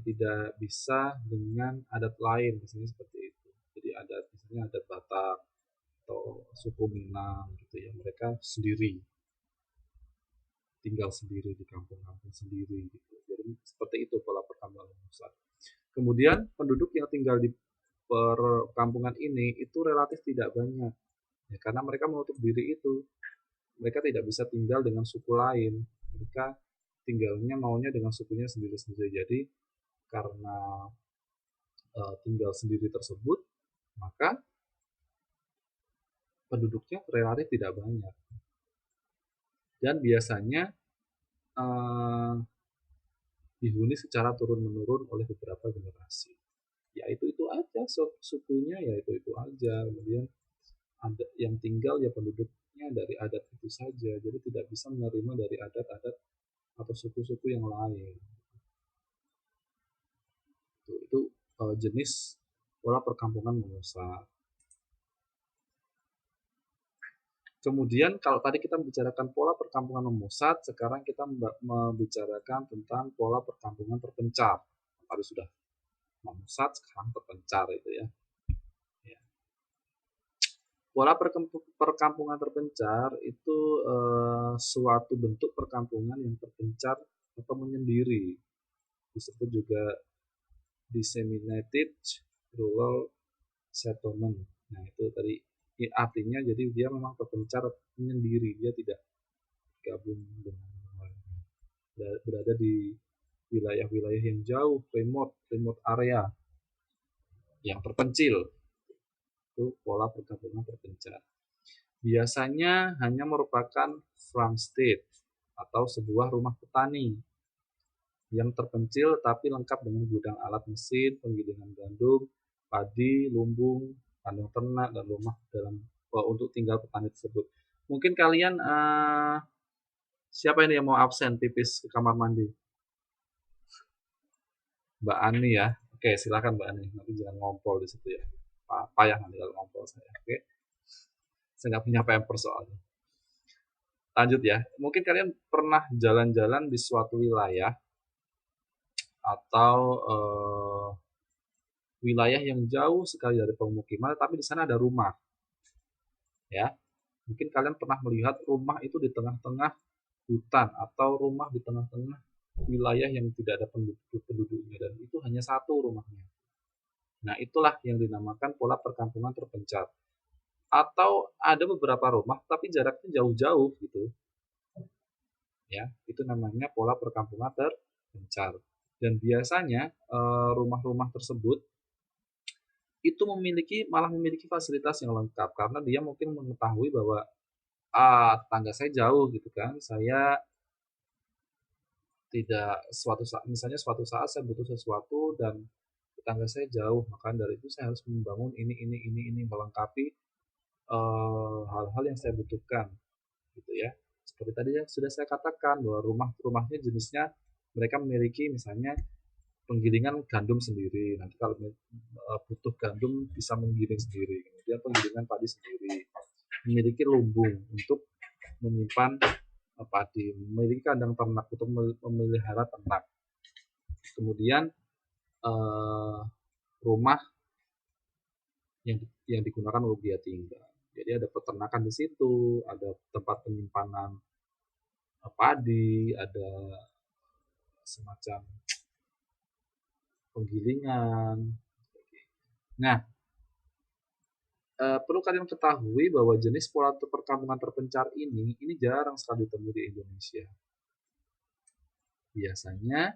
tidak bisa dengan adat lain, misalnya seperti itu. Jadi misalnya adat Batak atau suku Minang gitu ya, mereka sendiri, tinggal sendiri di kampung-kampung sendiri gitu. Jadi seperti itu pola perkampungan pusat. Kemudian penduduk yang tinggal di perkampungan ini itu relatif tidak banyak ya, karena mereka menutup diri itu. Mereka tidak bisa tinggal dengan suku lain. Mereka tinggalnya maunya dengan sukunya sendiri-sendiri. Jadi karena tinggal sendiri tersebut, maka penduduknya relatif tidak banyak. Dan biasanya dihuni secara turun-menurun oleh beberapa generasi. Ya itu aja, sukunya ya itu aja. Kemudian ada yang tinggal ya penduduknya dari adat itu saja. Jadi tidak bisa menerima dari adat-adat atau suku-suku yang lain. Itu jenis pola perkampungan memusat. Kemudian kalau tadi kita membicarakan pola perkampungan memusat, sekarang kita membicarakan tentang pola perkampungan terpencar. Tadi sudah memusat, sekarang terpencar itu ya. Pola perkampungan terpencar itu suatu bentuk perkampungan yang terpencar atau menyendiri. Disebut juga disseminated rural settlement. Nah itu tadi artinya jadi dia memang terpencar menyendiri, dia tidak gabung dengan berada di wilayah-wilayah yang jauh, remote area yang terpencil. Itu pola perkampungan terpencar. Biasanya hanya merupakan farmstead atau sebuah rumah petani yang terpencil tapi lengkap dengan gudang alat mesin, penggilingan gandum, padi, lumbung, kandang ternak, dan rumah untuk tinggal petani tersebut. Mungkin kalian siapa ini yang mau absen tipis ke kamar mandi? Mbak Ani ya. Oke, silakan Mbak Ani. Nanti jangan ngompol di situ ya. Payah nanti kalau ngompol saya. Oke. Saya nggak punya pampers soalnya. Lanjut ya. Mungkin kalian pernah jalan-jalan di suatu wilayah atau wilayah yang jauh sekali dari pemukiman, tapi di sana ada rumah. Ya. Mungkin kalian pernah melihat rumah itu di tengah-tengah hutan atau rumah di tengah-tengah wilayah yang tidak ada penduduknya dan itu hanya satu rumahnya. Nah, itulah yang dinamakan pola perkampungan terpencar. Atau ada beberapa rumah tapi jaraknya jauh-jauh gitu. Ya, itu namanya pola perkampungan terpencar. Dan biasanya rumah-rumah tersebut itu malah memiliki fasilitas yang lengkap karena dia mungkin mengetahui bahwa tetangga saya jauh gitu kan. Saya tidak suatu saat saya butuh sesuatu dan tetangga saya jauh, maka dari itu saya harus membangun ini melengkapi hal-hal yang saya butuhkan gitu ya. Seperti tadi yang sudah saya katakan bahwa rumahnya jenisnya mereka memiliki misalnya penggilingan gandum sendiri. Nanti kalau butuh gandum bisa menggiling sendiri. Kemudian penggilingan padi sendiri. Memiliki lumbung untuk menyimpan padi. Memiliki kandang ternak untuk memelihara ternak. Kemudian rumah yang digunakan untuk dia tinggal. Jadi ada peternakan di situ, ada tempat penyimpanan padi, ada semacam penggilingan. Nah, perlu kalian ketahui bahwa jenis pola perkampungan terpencar ini jarang sekali ditemui di Indonesia. Biasanya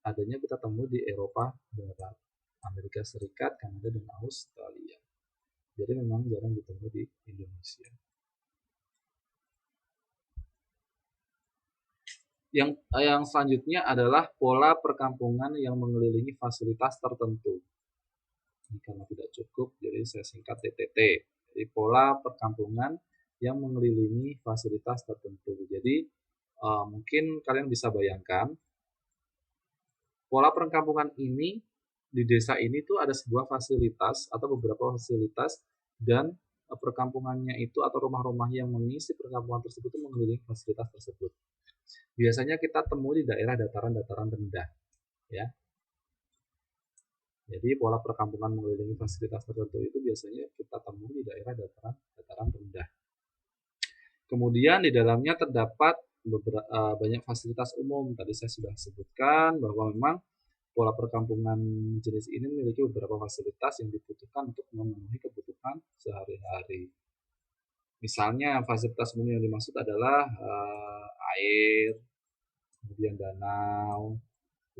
adanya kita temui di Eropa Barat, Amerika Serikat, Kanada, dan Australia. Jadi memang jarang ditemui di Indonesia. Yang selanjutnya adalah pola perkampungan yang mengelilingi fasilitas tertentu. Ini karena tidak cukup, jadi saya singkat TTT. Jadi pola perkampungan yang mengelilingi fasilitas tertentu. Jadi mungkin kalian bisa bayangkan pola perkampungan ini di desa ini tuh ada sebuah fasilitas atau beberapa fasilitas dan perkampungannya itu atau rumah-rumah yang mengisi perkampungan tersebut itu mengelilingi fasilitas tersebut. Biasanya kita temui di daerah dataran-dataran rendah, ya. Jadi pola perkampungan mengelilingi fasilitas tertentu itu biasanya kita temui di daerah dataran rendah. Kemudian di dalamnya terdapat banyak fasilitas umum. Tadi saya sudah sebutkan bahwa memang pola perkampungan jenis ini memiliki beberapa fasilitas yang dibutuhkan untuk memenuhi kebutuhan sehari-hari. Misalnya fasilitas umum yang dimaksud adalah air, kemudian danau,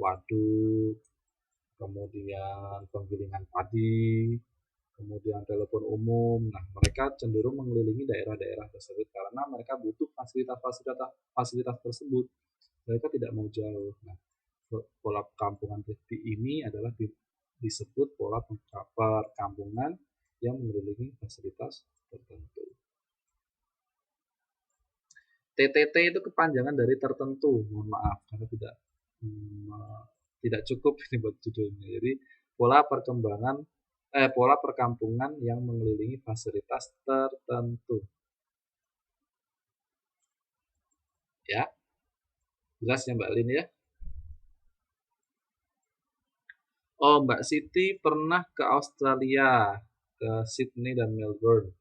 waduk, kemudian penggilingan padi, kemudian telepon umum. Nah, mereka cenderung mengelilingi daerah-daerah tersebut karena mereka butuh fasilitas tersebut. Mereka tidak mau jauh. Nah, pola perkampungan seperti ini adalah disebut pola perkampungan yang mengelilingi fasilitas tertentu. TTT itu kepanjangan dari tertentu, mohon maaf karena tidak cukup ini buat judulnya. Jadi pola perkampungan yang mengelilingi fasilitas tertentu. Ya, jelas ya Mbak Lin ya. Oh, Mbak Siti pernah ke Australia, ke Sydney dan Melbourne.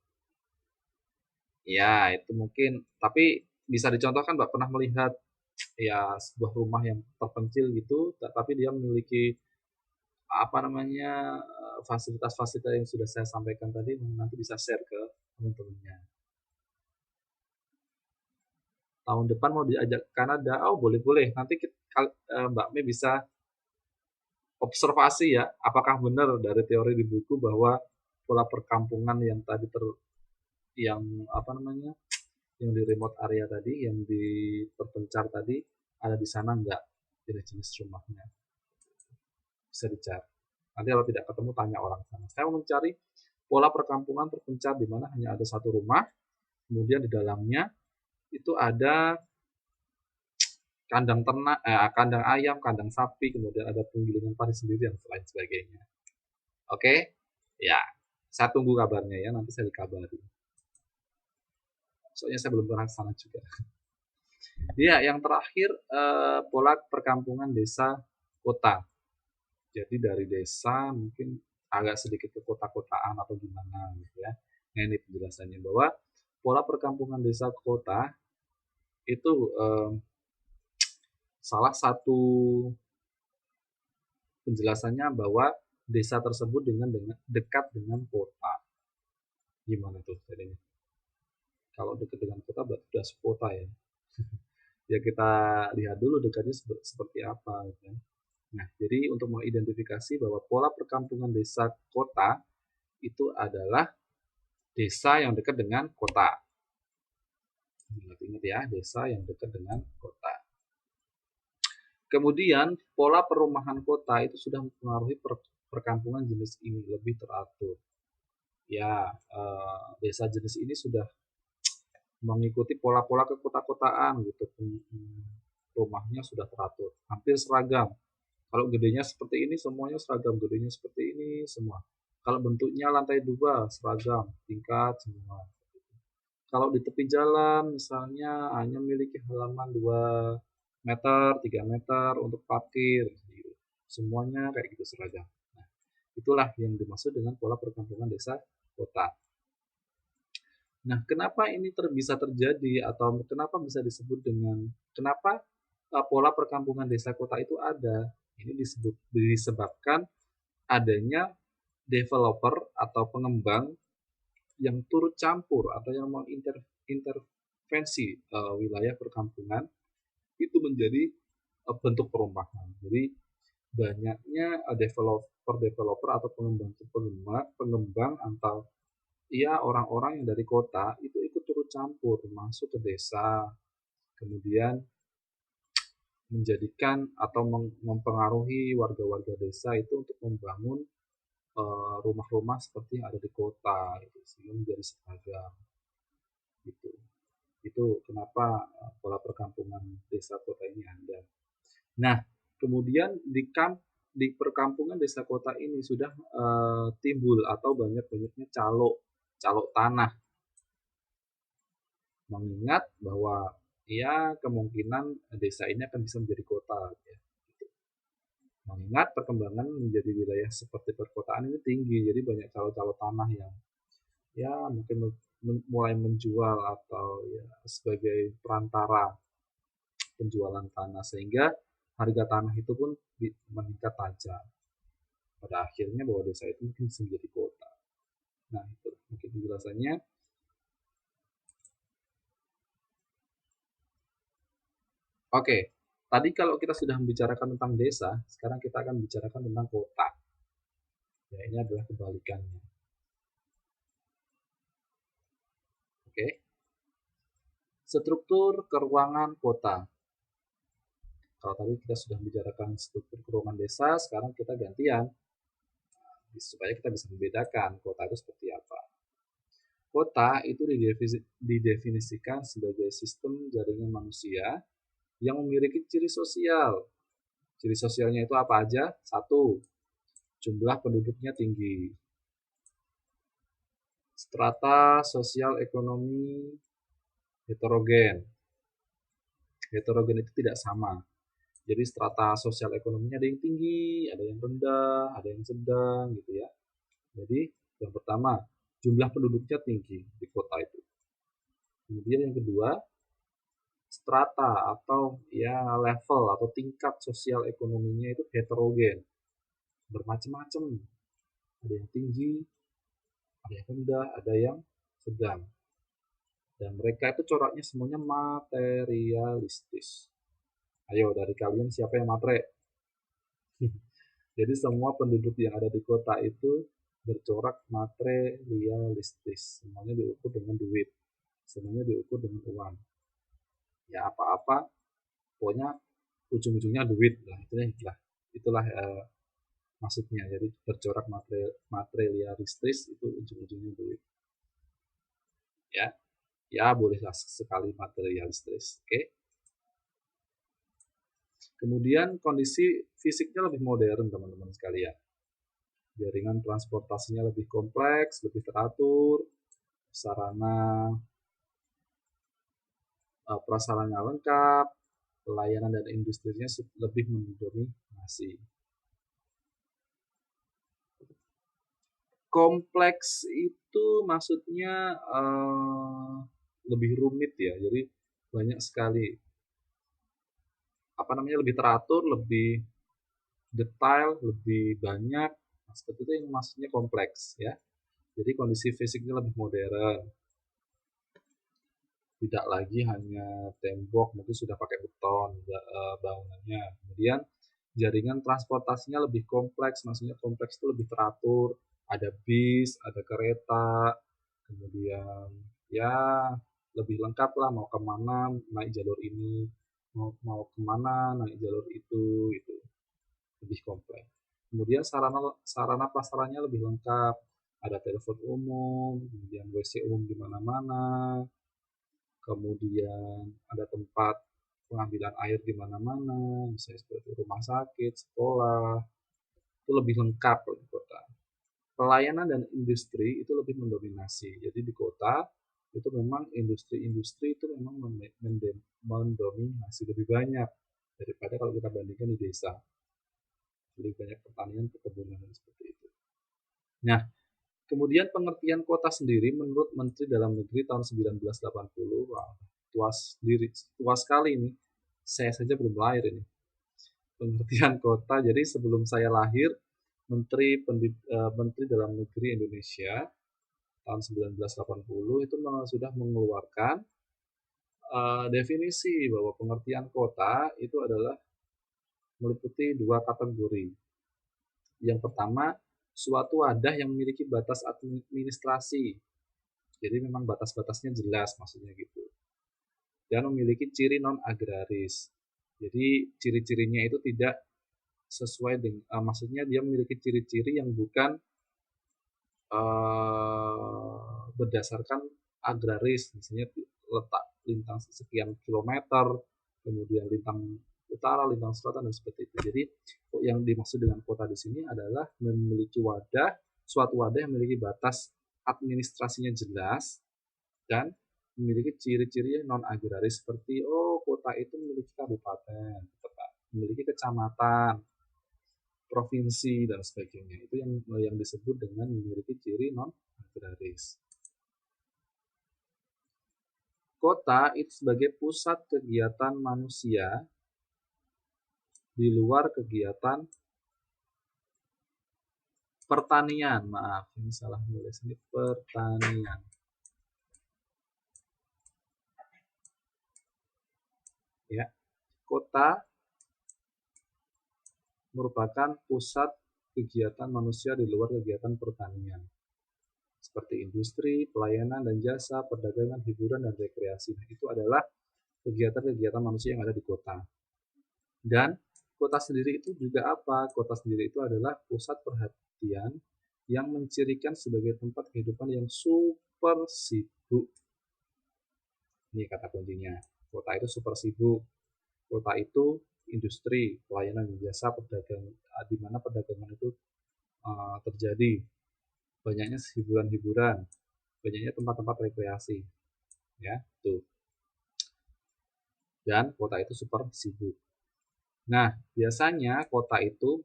Ya, itu mungkin. Tapi bisa dicontohkan Mbak pernah melihat ya sebuah rumah yang terpencil gitu, tapi dia memiliki apa namanya fasilitas-fasilitas yang sudah saya sampaikan tadi, nanti bisa share ke teman-temannya. Tahun depan mau diajak ke Kanada, oh boleh-boleh. Nanti Mbak Mei bisa observasi ya, apakah benar dari teori di buku bahwa pola perkampungan yang tadi yang apa namanya yang di remote area tadi, yang di terpencar tadi, ada di sana enggak jenis-jenis rumahnya. Bisa dicari. Nanti kalau tidak ketemu, tanya orang sana. Saya mau mencari pola perkampungan terpencar di mana hanya ada satu rumah, kemudian di dalamnya itu ada kandang ternak, kandang ayam, kandang sapi, kemudian ada penggilingan padi sendiri dan lain sebagainya. Oke? Ya, saya tunggu kabarnya ya, nanti saya dikabari. Soalnya saya belum pernah ke sana juga. Ya, yang terakhir pola perkampungan desa kota. Jadi dari desa mungkin agak sedikit ke kota-kotaan atau gimana gitu ya. Nah, ini penjelasannya bahwa pola perkampungan desa kota itu salah satu penjelasannya bahwa desa tersebut dengan dekat dengan kota. Gimana tuh jadinya? Kalau dekat dengan kota berarti sudah sekota ya. Ya kita lihat dulu dekatnya seperti apa. Gitu ya. Nah, jadi untuk mengidentifikasi bahwa pola perkampungan desa kota itu adalah desa yang dekat dengan kota. Ingat-ingat ya, desa yang dekat dengan kota. Kemudian pola perumahan kota itu sudah mempengaruhi perkampungan jenis ini lebih teratur. Ya, desa jenis ini sudah mengikuti pola-pola kekota-kotaan gitu. Rumahnya sudah teratur, hampir seragam. Kalau gedenya seperti ini semuanya seragam, gedenya seperti ini semua. Kalau bentuknya lantai 2 seragam, tingkat semua. Kalau di tepi jalan misalnya hanya memiliki halaman 2 meter, 3 meter untuk parkir. Semuanya kayak gitu seragam. Nah, itulah yang dimaksud dengan pola perkampungan desa kota. Nah, kenapa ini bisa terjadi atau kenapa bisa disebut dengan kenapa pola perkampungan desa kota itu ada? Ini disebabkan adanya developer atau pengembang yang turut campur atau yang mengintervensi wilayah perkampungan itu menjadi bentuk perumahan. Jadi banyaknya developer atau pengembang atau ya orang-orang yang dari kota itu ikut turut campur masuk ke desa, kemudian menjadikan atau mempengaruhi warga-warga desa itu untuk membangun rumah-rumah seperti yang ada di kota gitu, sehingga menjadi seragam gitu. Itu kenapa pola perkampungan desa kota ini ada. Nah, kemudian di perkampungan desa kota ini sudah timbul atau banyak-banyaknya calo tanah, mengingat bahwa ya kemungkinan desa ini akan bisa menjadi kota ya. Mengingat perkembangan menjadi wilayah seperti perkotaan ini tinggi, jadi banyak calo-calo tanah yang ya mungkin mulai menjual atau ya sebagai perantara penjualan tanah, sehingga harga tanah itu pun meningkat tajam. Pada akhirnya bahwa desa itu mungkin bisa menjadi kota. Nah, itu mungkin penjelasannya. Oke, tadi kalau kita sudah membicarakan tentang desa, sekarang kita akan bicarakan tentang kota. Ya, ini adalah kebalikannya. Oke. Struktur keruangan kota. Kalau tadi kita sudah membicarakan struktur keruangan desa, sekarang kita gantian supaya kita bisa membedakan kota itu seperti apa. Kota itu didefinisikan sebagai sistem jaringan manusia yang memiliki ciri sosial. Ciri sosialnya itu apa aja? Satu, jumlah penduduknya tinggi. Strata sosial ekonomi heterogen. Heterogen itu tidak sama. Jadi strata sosial ekonominya ada yang tinggi, ada yang rendah, ada yang sedang gitu ya. Jadi yang pertama, jumlah penduduknya tinggi di kota itu. Kemudian yang kedua, strata atau ya level atau tingkat sosial ekonominya itu heterogen, bermacam-macam. Ada yang tinggi, ada yang rendah, ada yang sedang. Dan mereka itu coraknya semuanya materialistis. Ayo dari kalian siapa yang matre? Jadi semua penduduk yang ada di kota itu bercorak materialistis. Semuanya diukur dengan duit. Semuanya diukur dengan uang. Ya apa-apa, pokoknya ujung-ujungnya duit lah. Itulah maksudnya. Jadi bercorak materialistis itu ujung-ujungnya duit. Ya, ya bolehlah sekali materialistis. Oke. Kemudian kondisi fisiknya lebih modern teman-teman sekalian. Jaringan transportasinya lebih kompleks, lebih teratur, sarana prasarannya lengkap, pelayanan dan industrinya lebih mendominasi. Kompleks itu maksudnya lebih rumit ya, jadi banyak sekali lebih teratur, lebih detail, lebih banyak. Nah, seperti itu yang maksudnya kompleks ya. Jadi kondisi fisiknya lebih modern. Tidak lagi hanya tembok, mungkin sudah pakai beton bangunannya. Kemudian jaringan transportasinya lebih kompleks, maksudnya kompleks itu lebih teratur. Ada bis, ada kereta, kemudian ya lebih lengkap lah, mau kemana naik jalur ini, mau kemana naik jalur itu lebih kompleks. Kemudian sarana sarana prasarannya lebih lengkap, ada telepon umum, kemudian WC umum di mana-mana, kemudian ada tempat pengambilan air di mana-mana, misalnya seperti rumah sakit, sekolah, itu lebih lengkap di kota. Pelayanan dan industri itu lebih mendominasi. Jadi di kota itu memang industri-industri itu memang mendominasi lebih banyak daripada kalau kita bandingkan di desa. Lebih banyak pertanian, perkebunan dan seperti itu. Nah, kemudian pengertian kota sendiri menurut Menteri Dalam Negeri tahun 1980, wah, tua sekali ini. Saya saja belum lahir ini. Pengertian kota, jadi sebelum saya lahir, Menteri Dalam Negeri Indonesia tahun 1980 itu sudah mengeluarkan definisi bahwa pengertian kota itu adalah meliputi dua kategori. Yang pertama, suatu wadah yang memiliki batas administrasi. Jadi memang batas-batasnya jelas maksudnya gitu. Dan memiliki ciri non-agraris. Jadi ciri-cirinya itu tidak sesuai dengan, maksudnya dia memiliki ciri-ciri yang bukan berdasarkan agraris, misalnya letak lintang sekian kilometer, kemudian lintang utara, lintang selatan dan seperti itu. Jadi yang dimaksud dengan kota di sini adalah memiliki suatu wadah yang memiliki batas administrasinya jelas dan memiliki ciri-ciri non agraris seperti kota itu memiliki kabupaten, memiliki kecamatan, provinsi dan sebagainya. Itu yang disebut dengan memiliki ciri non agraris. Kota itu sebagai pusat kegiatan manusia di luar kegiatan pertanian. Maaf, ini salah nulis, ini pertanian. Ya, kota merupakan pusat kegiatan manusia di luar kegiatan pertanian, seperti industri, pelayanan dan jasa, perdagangan, hiburan, dan rekreasi. Nah, itu adalah kegiatan-kegiatan manusia yang ada di kota. Dan kota sendiri itu juga apa? Kota sendiri itu adalah pusat perhatian yang mencirikan sebagai tempat kehidupan yang super sibuk. Ini kata kuncinya. Kota itu super sibuk. Kota itu industri, pelayanan, jasa, perdagangan, di mana perdagangan itu terjadi. Banyaknya hiburan-hiburan, banyaknya tempat-tempat rekreasi. Ya, tuh. Dan kota itu super sibuk. Nah, biasanya kota itu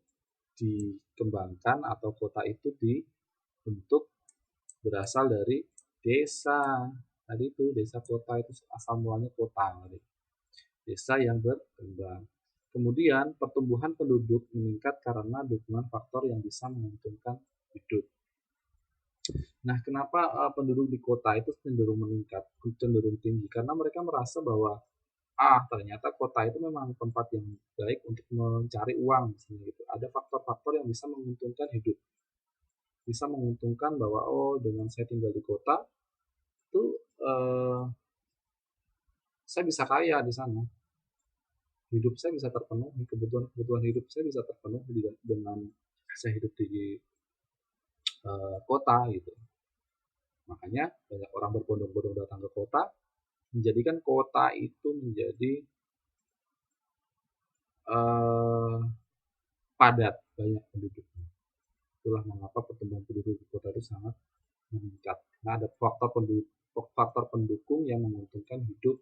dikembangkan atau kota itu dibentuk berasal dari desa. Tadi itu desa kota itu asal mulanya kota. Desa yang berkembang. Kemudian pertumbuhan penduduk meningkat karena dukungan faktor yang bisa menguntungkan hidup. Nah, kenapa penduduk di kota itu cenderung meningkat, cenderung tinggi? Karena mereka merasa bahwa ternyata kota itu memang tempat yang baik untuk mencari uang, misalnya gitu. Ada faktor-faktor yang bisa menguntungkan hidup, bisa menguntungkan bahwa dengan saya tinggal di kota itu saya bisa kaya di sana, hidup saya bisa terpenuhi, kebutuhan hidup saya bisa terpenuhi dengan saya hidup di kota gitu. Makanya banyak orang berbondong-bondong datang ke kota, menjadikan kota itu menjadi padat, banyak penduduknya. Itulah mengapa pertumbuhan penduduk di kota itu sangat meningkat. Nah, ada faktor pendukung yang menguntungkan hidup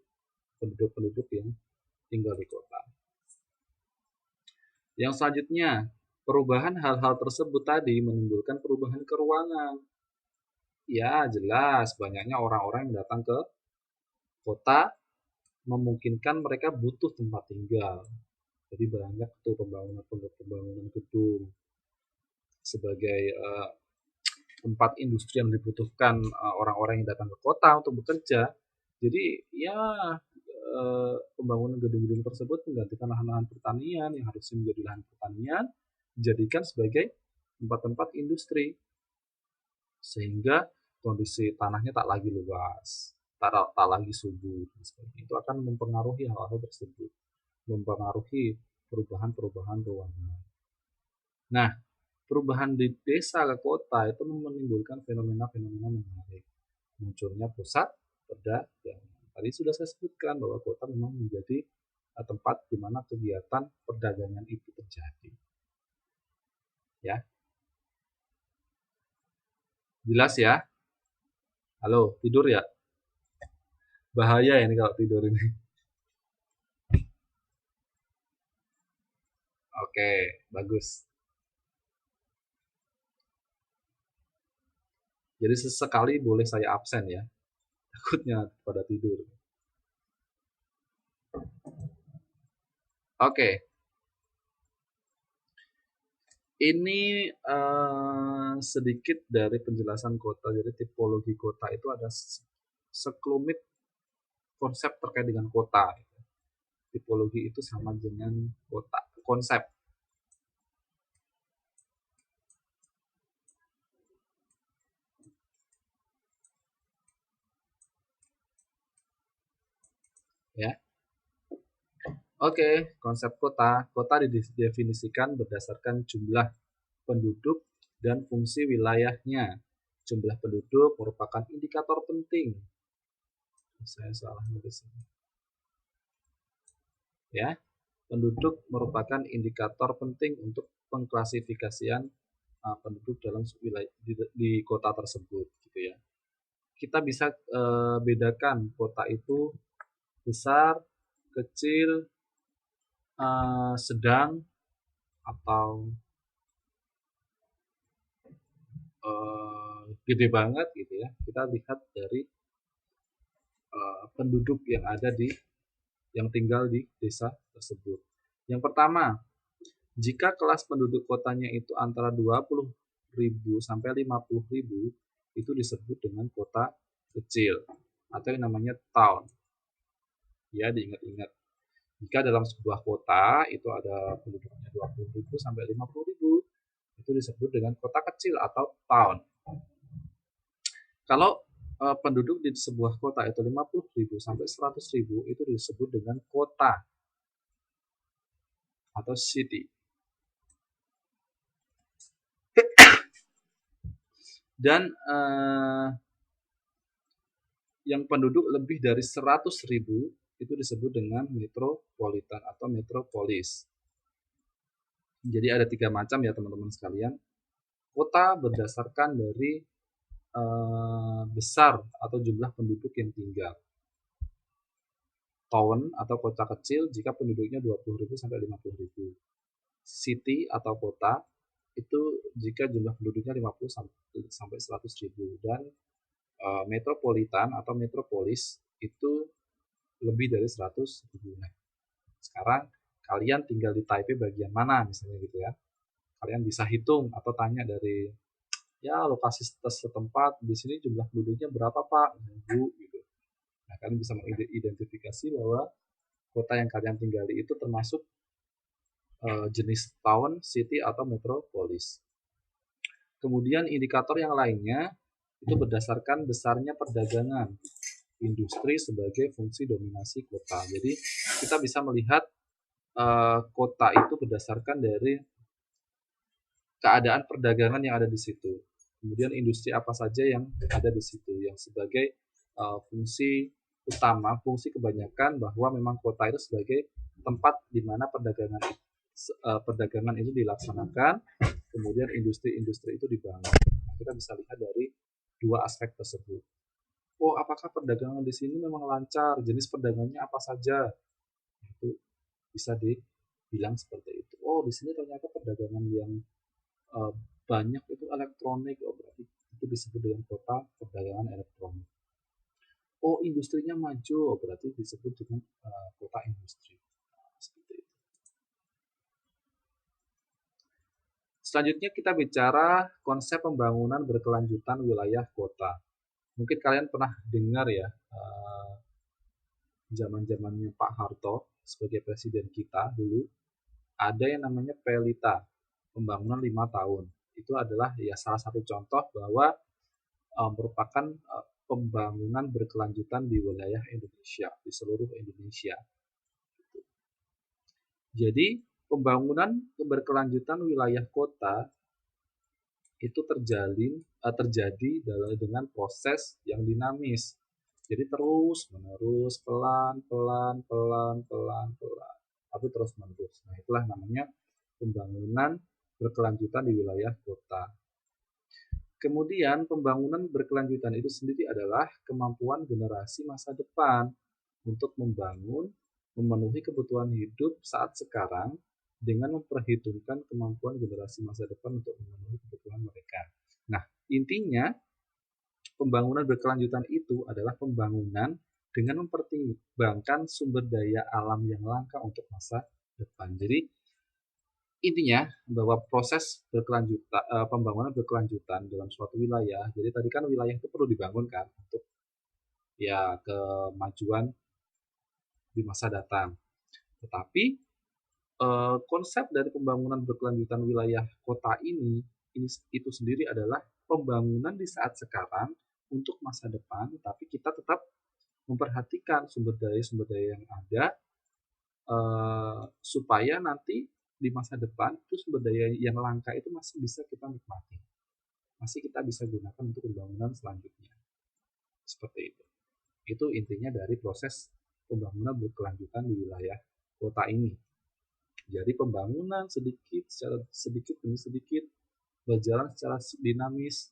penduduk-penduduk yang tinggal di kota. Yang selanjutnya, perubahan hal-hal tersebut tadi menimbulkan perubahan ke ruangan. Ya, jelas banyaknya orang-orang yang datang ke kota memungkinkan mereka butuh tempat tinggal. Jadi banyak tuh pembangunan gedung sebagai tempat industri yang dibutuhkan orang-orang yang datang ke kota untuk bekerja. Jadi ya pembangunan gedung-gedung tersebut menggantikan lahan-lahan pertanian yang harusnya menjadi lahan pertanian, dijadikan sebagai tempat-tempat industri, sehingga kondisi tanahnya tak lagi luas, tak lagi subur, dan sebagainya. Itu akan mempengaruhi hal-hal tersebut, mempengaruhi perubahan-perubahan ruangan. Nah, perubahan di desa ke kota itu menimbulkan fenomena-fenomena menarik. Munculnya pusat perdagangan. Tadi sudah saya sebutkan bahwa kota memang menjadi tempat di mana kegiatan perdagangan itu terjadi. Ya, jelas ya? Halo, tidur ya? Bahaya ini kalau tidur ini. Oke, bagus. Jadi sesekali boleh saya absen ya, takutnya pada tidur. Oke, ini sedikit dari penjelasan kota. Jadi tipologi kota itu ada sekelumit konsep terkait dengan kota. Tipologi itu sama dengan kota, konsep. Ya. Oke, konsep kota. Kota didefinisikan berdasarkan jumlah penduduk dan fungsi wilayahnya. Jumlah penduduk merupakan indikator penting. Saya salah nulis ini. Ya, penduduk merupakan indikator penting untuk pengklasifikasian penduduk dalam wilayah di kota tersebut, gitu ya. Kita bisa bedakan kota itu besar, kecil, sedang, atau gede banget gitu ya. Kita lihat dari penduduk yang ada yang tinggal di desa tersebut. Yang pertama, jika kelas penduduk kotanya itu antara 20.000 sampai 50.000, itu disebut dengan kota kecil atau yang namanya town. Ya, diingat-ingat. Jika dalam sebuah kota itu ada penduduknya 20.000 sampai 50.000, itu disebut dengan kota kecil atau town. Kalau penduduk di sebuah kota itu 50.000 sampai 100.000, itu disebut dengan kota atau city. Dan yang penduduk lebih dari 100.000 itu disebut dengan metropolitan atau metropolis. Jadi ada 3 macam ya teman-teman sekalian. Kota berdasarkan dari besar atau jumlah penduduk yang tinggal. Town atau kota kecil jika penduduknya 20.000 sampai 50.000. City atau kota itu jika jumlah penduduknya 50 sampai 100.000, dan metropolitan atau metropolis itu lebih dari 100.000. Nah, sekarang kalian tinggal di Taipei bagian mana misalnya gitu ya. Kalian bisa hitung atau tanya dari ya lokasi setempat, di sini jumlah penduduknya berapa Pak? Bu gitu. Nah, kalian bisa mengidentifikasi bahwa kota yang kalian tinggali itu termasuk jenis town, city atau metropolis. Kemudian indikator yang lainnya itu berdasarkan besarnya perdagangan industri sebagai fungsi dominasi kota. Jadi kita bisa melihat kota itu berdasarkan dari keadaan perdagangan yang ada di situ. Kemudian industri apa saja yang ada di situ yang sebagai fungsi utama, fungsi kebanyakan bahwa memang kota itu sebagai tempat di mana perdagangan itu dilaksanakan, kemudian industri-industri itu dibangun. Kita bisa lihat dari dua aspek tersebut. Oh, apakah perdagangan di sini memang lancar? Jenis perdagangannya apa saja? Itu bisa dibilang seperti itu. Oh, di sini ternyata perdagangan yang banyak itu elektronik. Oh, berarti itu disebut dengan kota perdagangan elektronik. Oh, industrinya maju. Oh, berarti disebut dengan kota industri. Seperti itu. Selanjutnya kita bicara konsep pembangunan berkelanjutan wilayah kota. Mungkin kalian pernah dengar ya, zaman-zamannya Pak Harto sebagai presiden kita dulu, ada yang namanya Pelita, pembangunan 5 tahun. Itu adalah ya salah satu contoh bahwa merupakan pembangunan berkelanjutan di wilayah Indonesia, di seluruh Indonesia. Jadi pembangunan berkelanjutan wilayah kota itu terjadi dengan proses yang dinamis. Jadi terus menerus, pelan, tapi terus menerus. Nah, itulah namanya pembangunan berkelanjutan di wilayah kota. Kemudian pembangunan berkelanjutan itu sendiri adalah kemampuan generasi masa depan untuk membangun, memenuhi kebutuhan hidup saat sekarang dengan memperhitungkan kemampuan generasi masa depan untuk memenuhi kebutuhan mereka. Nah, intinya pembangunan berkelanjutan itu adalah pembangunan dengan mempertimbangkan sumber daya alam yang langka untuk masa depan. Jadi intinya bahwa proses pembangunan berkelanjutan dalam suatu wilayah. Jadi tadi kan wilayah itu perlu dibangun kan untuk ya kemajuan di masa datang. Tetapi konsep dari pembangunan berkelanjutan wilayah kota ini itu sendiri adalah pembangunan di saat sekarang untuk masa depan, tapi kita tetap memperhatikan sumber daya yang ada supaya nanti di masa depan itu sumber daya yang langka itu masih bisa kita nikmati, masih kita bisa gunakan untuk pembangunan selanjutnya. Seperti itu. Itu intinya dari proses pembangunan berkelanjutan di wilayah kota ini. Jadi pembangunan sedikit demi sedikit berjalan secara dinamis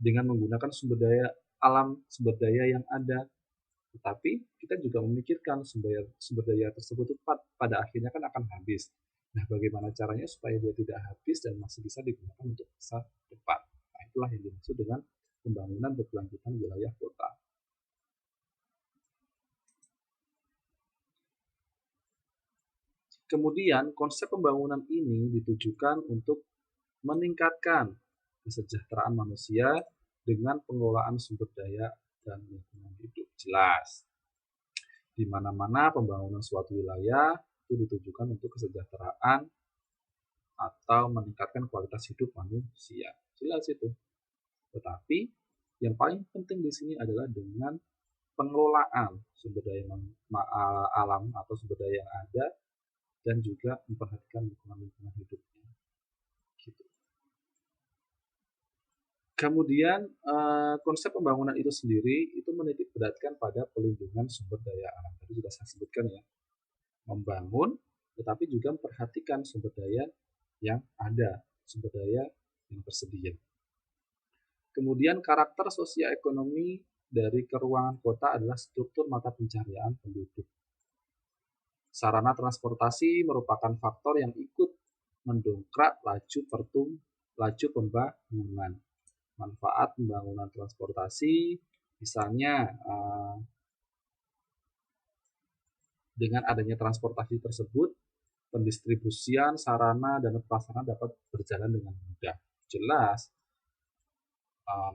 dengan menggunakan sumber daya alam, sumber daya yang ada. Tetapi kita juga memikirkan sumber daya tersebut pada akhirnya kan akan habis. Nah, bagaimana caranya supaya dia tidak habis dan masih bisa digunakan untuk masa depan. Nah, itulah yang dimaksud dengan pembangunan berkelanjutan wilayah kota. Kemudian, konsep pembangunan ini ditujukan untuk meningkatkan kesejahteraan manusia dengan pengelolaan sumber daya dan lingkungan hidup. Jelas. Di mana-mana pembangunan suatu wilayah itu ditujukan untuk kesejahteraan atau meningkatkan kualitas hidup manusia. Jelas itu. Tetapi yang paling penting di sini adalah dengan pengelolaan sumber daya alam atau sumber daya yang ada dan juga memperhatikan lingkungan hidupnya. Gitu. Kemudian konsep pembangunan itu sendiri itu menitik beratkan pada pelindungan sumber daya alam. Tadi sudah saya sebutkan ya, membangun tetapi juga memperhatikan sumber daya yang ada, sumber daya yang tersedia. Kemudian karakter sosioekonomi dari keruangan kota adalah struktur mata pencaharian penduduk. Sarana transportasi merupakan faktor yang ikut mendongkrak laju pembangunan. Manfaat pembangunan transportasi, misalnya dengan adanya transportasi tersebut, pendistribusian sarana dan prasarana dapat berjalan dengan mudah. Jelas,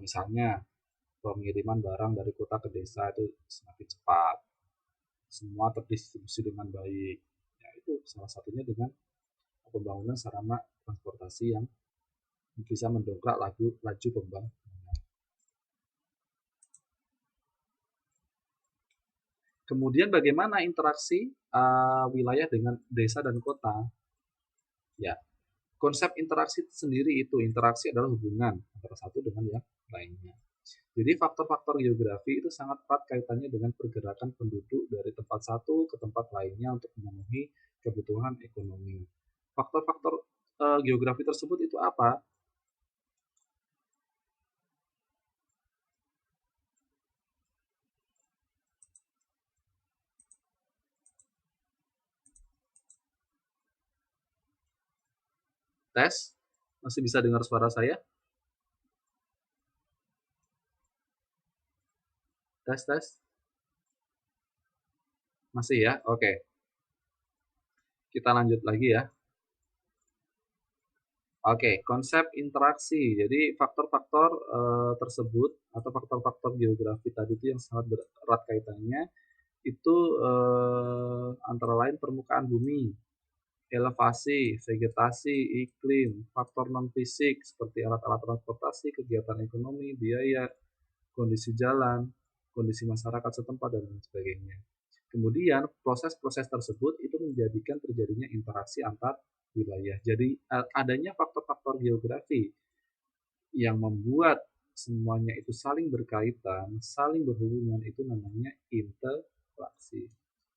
misalnya pengiriman barang dari kota ke desa itu semakin cepat, semua terdistribusi dengan baik. Ya, itu salah satunya dengan pembangunan sarana transportasi yang bisa mendongkrak laju pembangunan. Kemudian bagaimana interaksi wilayah dengan desa dan kota? Ya, konsep interaksi sendiri itu interaksi adalah hubungan antara satu dengan yang lainnya. Jadi faktor-faktor geografi itu sangat erat kaitannya dengan pergerakan penduduk dari tempat satu ke tempat lainnya untuk memenuhi kebutuhan ekonomi. Faktor-faktor geografi tersebut itu apa? Tes? Masih bisa dengar suara saya? Tes, tes. Masih ya? Oke. Kita lanjut lagi ya. Oke, konsep interaksi. Jadi faktor-faktor tersebut atau faktor-faktor geografi tadi itu yang sangat erat kaitannya itu antara lain permukaan bumi, elevasi, vegetasi, iklim, faktor non-fisik seperti alat-alat transportasi, kegiatan ekonomi, biaya, kondisi jalan, kondisi masyarakat setempat, dan lain sebagainya. Kemudian proses-proses tersebut itu menjadikan terjadinya interaksi antar wilayah. Jadi adanya faktor-faktor geografi yang membuat semuanya itu saling berkaitan, saling berhubungan itu namanya interaksi.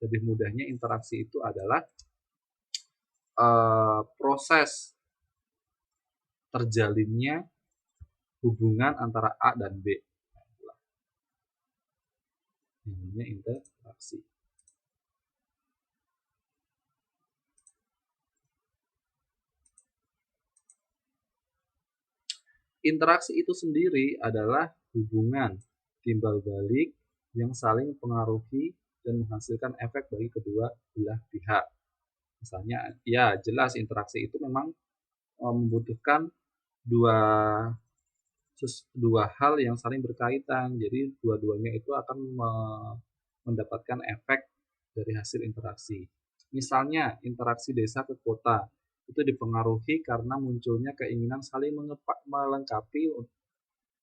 Lebih mudahnya interaksi itu adalah proses terjalinnya hubungan antara A dan B. Namanya interaksi. Interaksi itu sendiri adalah hubungan timbal balik yang saling mempengaruhi dan menghasilkan efek bagi kedua belah pihak. Misalnya, ya jelas interaksi itu memang membutuhkan dua dua hal yang saling berkaitan. Jadi dua-duanya itu akan mendapatkan efek dari hasil interaksi. Misalnya interaksi desa ke kota itu dipengaruhi karena munculnya keinginan saling melengkapi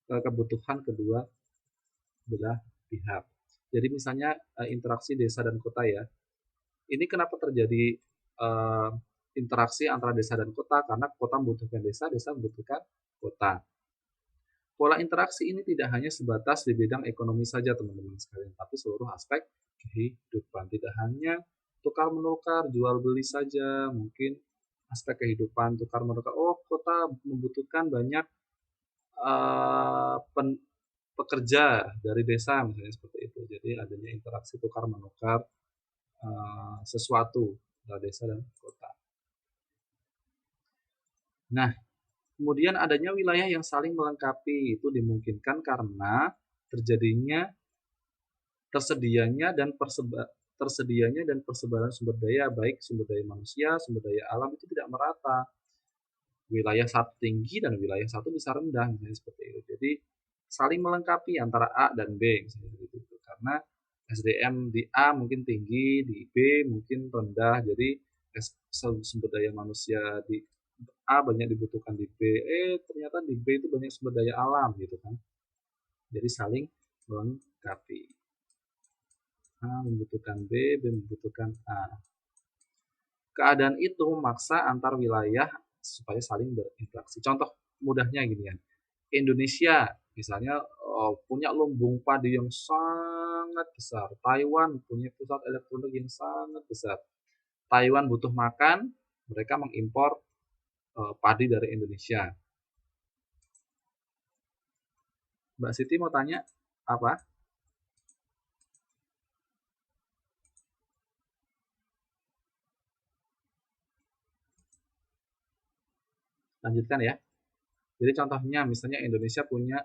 kebutuhan kedua belah pihak. Jadi misalnya interaksi desa dan kota ya. Ini kenapa terjadi interaksi antara desa dan kota? Karena kota membutuhkan desa, desa membutuhkan kota. Pola interaksi ini tidak hanya sebatas di bidang ekonomi saja teman-teman sekalian, tapi seluruh aspek kehidupan. Tidak hanya tukar menukar, jual beli saja, mungkin aspek kehidupan tukar menukar. Oh, kota membutuhkan banyak pekerja dari desa misalnya seperti itu. Jadi adanya interaksi tukar menukar sesuatu antara desa dan kota. Nah, kemudian adanya wilayah yang saling melengkapi itu dimungkinkan karena tersedianya dan persebaran sumber daya, baik sumber daya manusia, sumber daya alam itu tidak merata. Wilayah satu tinggi dan wilayah satu bisa rendah misalnya seperti itu. Jadi saling melengkapi antara A dan B misalnya seperti itu. Karena SDM di A mungkin tinggi, di B mungkin rendah. Jadi sumber daya manusia di A banyak dibutuhkan di B, ternyata di B itu banyak sumber daya alam gitu kan. Jadi saling melengkapi. A membutuhkan B, B membutuhkan A. Keadaan itu memaksa antar wilayah supaya saling berinteraksi. Contoh mudahnya gini ya. Indonesia misalnya punya lumbung padi yang sangat besar. Taiwan punya pusat elektronik yang sangat besar. Taiwan butuh makan, mereka mengimpor padi dari Indonesia. Mbak Siti mau tanya apa? Lanjutkan ya. Jadi contohnya misalnya Indonesia punya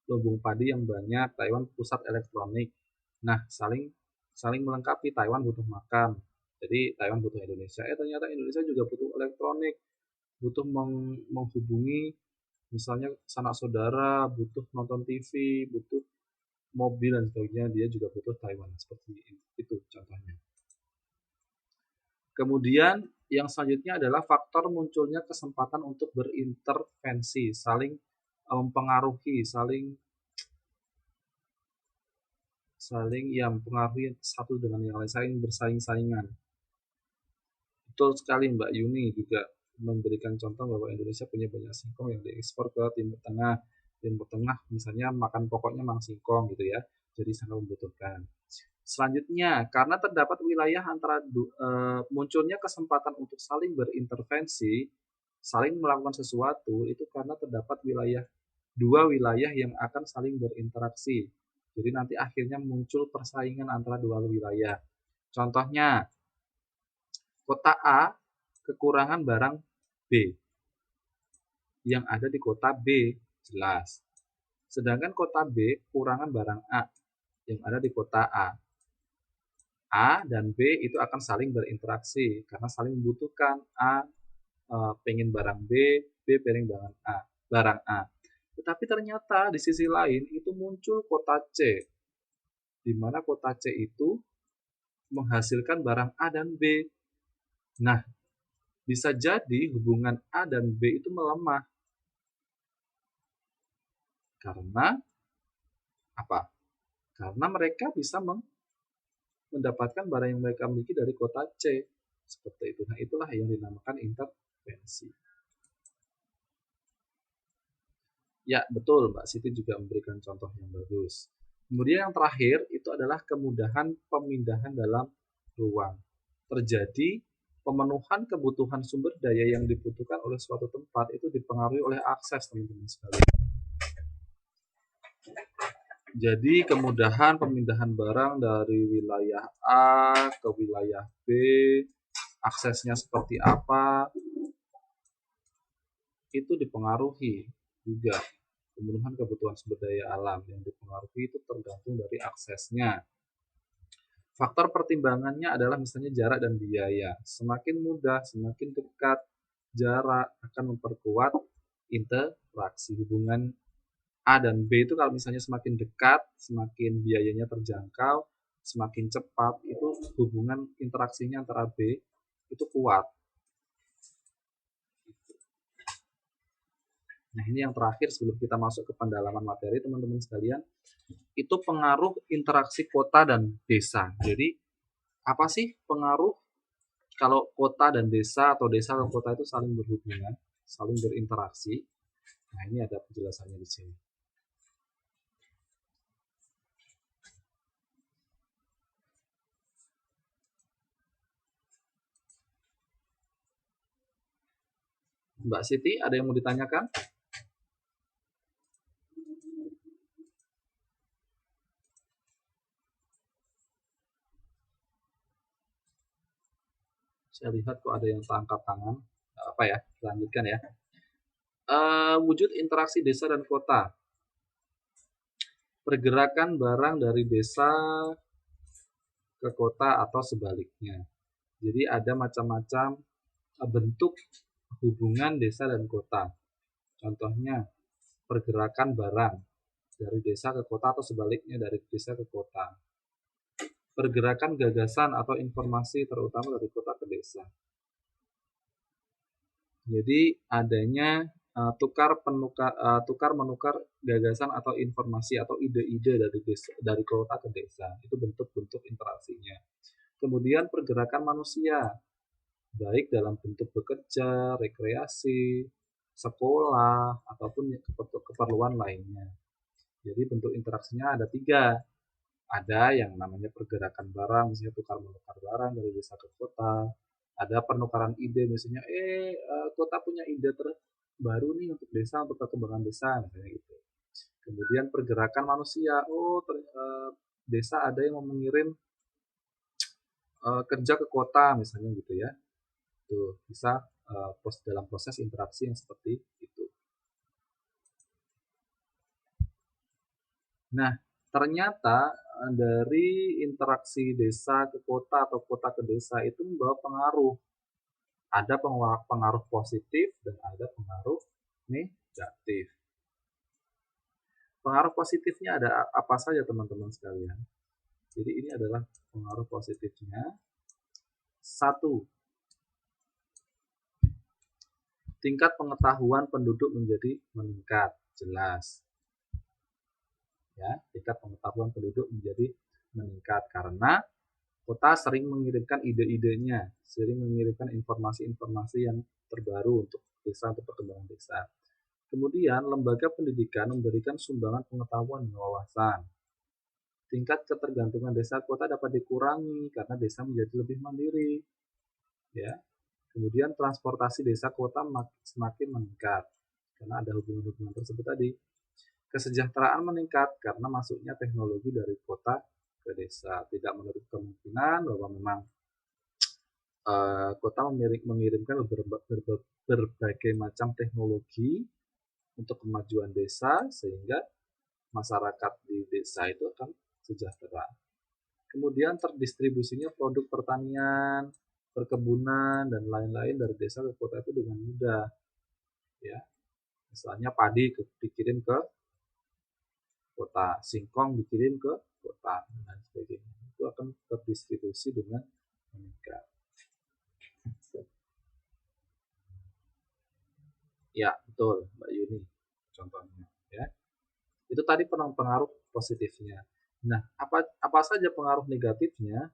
lumbung padi yang banyak, Taiwan pusat elektronik. Nah, saling melengkapi. Taiwan butuh makan, jadi Taiwan butuh Indonesia. Ternyata Indonesia juga butuh elektronik, butuh menghubungi misalnya sanak saudara, butuh nonton TV, butuh mobil dan sebagainya. Dia juga butuh Taiwan seperti itu contohnya. Kemudian yang selanjutnya adalah faktor munculnya kesempatan untuk berintervensi, saling mempengaruhi, saling ya mempengaruhi satu dengan yang lain, saling bersaing-saingan. Betul sekali Mbak Yuni juga memberikan contoh bahwa Indonesia punya banyak singkong yang diekspor ke Timur Tengah. Timur Tengah misalnya makan pokoknya memang singkong gitu ya, jadi sangat membutuhkan. Selanjutnya, karena terdapat wilayah antara munculnya kesempatan untuk saling berintervensi, saling melakukan sesuatu, itu karena terdapat dua wilayah yang akan saling berinteraksi. Jadi nanti akhirnya muncul persaingan antara dua wilayah. Contohnya, kota A kekurangan barang B yang ada di kota B, jelas. Sedangkan kota B kekurangan barang A yang ada di kota A. A dan B itu akan saling berinteraksi karena saling membutuhkan. A pengen barang B, B piring barang A. Tetapi ternyata di sisi lain itu muncul kota C, di mana kota C itu menghasilkan barang A dan B. Nah, bisa jadi hubungan A dan B itu melemah. Karena apa? Karena mereka bisa mendapatkan barang yang mereka miliki dari kota C. Seperti itu. Nah, itulah yang dinamakan intervensi. Ya, betul. Mbak Siti juga memberikan contoh yang bagus. Kemudian yang terakhir itu adalah kemudahan pemindahan dalam ruang. Terjadi pemenuhan kebutuhan sumber daya yang dibutuhkan oleh suatu tempat itu dipengaruhi oleh akses, teman-teman sekalian. Jadi kemudahan pemindahan barang dari wilayah A ke wilayah B, aksesnya seperti apa, itu dipengaruhi juga. Pemenuhan kebutuhan sumber daya alam yang dipengaruhi itu tergantung dari aksesnya. Faktor pertimbangannya adalah misalnya jarak dan biaya. Semakin mudah, semakin dekat jarak akan memperkuat interaksi. Hubungan A dan B itu kalau misalnya semakin dekat, semakin biayanya terjangkau, semakin cepat, itu hubungan interaksinya antara B itu kuat. Nah, ini yang terakhir sebelum kita masuk ke pendalaman materi, teman-teman sekalian, itu pengaruh interaksi kota dan desa. Jadi, apa sih pengaruh kalau kota dan desa atau desa dan kota itu saling berhubungan, saling berinteraksi? Nah, ini ada penjelasannya di sini. Mbak Siti, ada yang mau ditanyakan? Saya lihat kok ada yang angkat tangan. Apa ya? Lanjutkan ya. Wujud interaksi desa dan kota. Pergerakan barang dari desa ke kota atau sebaliknya. Jadi ada macam-macam bentuk hubungan desa dan kota. Contohnya pergerakan barang dari desa ke kota atau sebaliknya dari desa ke kota. Pergerakan gagasan atau informasi terutama dari kota ke desa. Jadi adanya tukar menukar gagasan atau informasi atau ide-ide dari kota ke desa. Itu bentuk-bentuk interaksinya. Kemudian pergerakan manusia, baik dalam bentuk bekerja, rekreasi, sekolah, ataupun keperluan lainnya. Jadi bentuk interaksinya ada 3. Ada yang namanya pergerakan barang, misalnya tukar menukar barang dari desa ke kota. Ada penukaran ide, misalnya kota punya ide terbaru nih untuk desa, untuk perkembangan desa, misalnya gitu. Kemudian pergerakan manusia, desa ada yang mau mengirim kerja ke kota, misalnya gitu ya. Tuh, bisa dalam proses interaksi yang seperti itu. Nah, ternyata dari interaksi desa ke kota atau kota ke desa itu membawa pengaruh. Ada pengaruh positif dan ada pengaruh negatif. Pengaruh positifnya ada apa saja, teman-teman sekalian? Jadi ini adalah pengaruh positifnya. 1. Tingkat pengetahuan penduduk menjadi meningkat, jelas. Ya, tingkat pengetahuan penduduk menjadi meningkat karena kota sering mengirimkan ide-idenya, sering mengirimkan informasi-informasi yang terbaru untuk desa, untuk perkembangan desa. Kemudian, lembaga pendidikan memberikan sumbangan pengetahuan dan wawasan. Tingkat ketergantungan desa kota dapat dikurangi karena desa menjadi lebih mandiri. Ya. Kemudian, transportasi desa kota semakin meningkat karena ada hubungan-hubungan tersebut tadi. Kesejahteraan meningkat karena masuknya teknologi dari kota ke desa. Tidak menutup kemungkinan bahwa memang kota mengirimkan berbagai macam teknologi untuk kemajuan desa sehingga masyarakat di desa itu akan sejahtera. Kemudian terdistribusinya produk pertanian, perkebunan, dan lain-lain dari desa ke kota itu dengan mudah. ya. Misalnya padi dikirim ke kota, singkong dikirim ke kota, dan sebagainya. Itu akan terdistribusi dengan meningkat. Ya, betul, Mbak Yuni. Contohnya, ya. Itu tadi pengaruh positifnya. Nah, apa saja pengaruh negatifnya?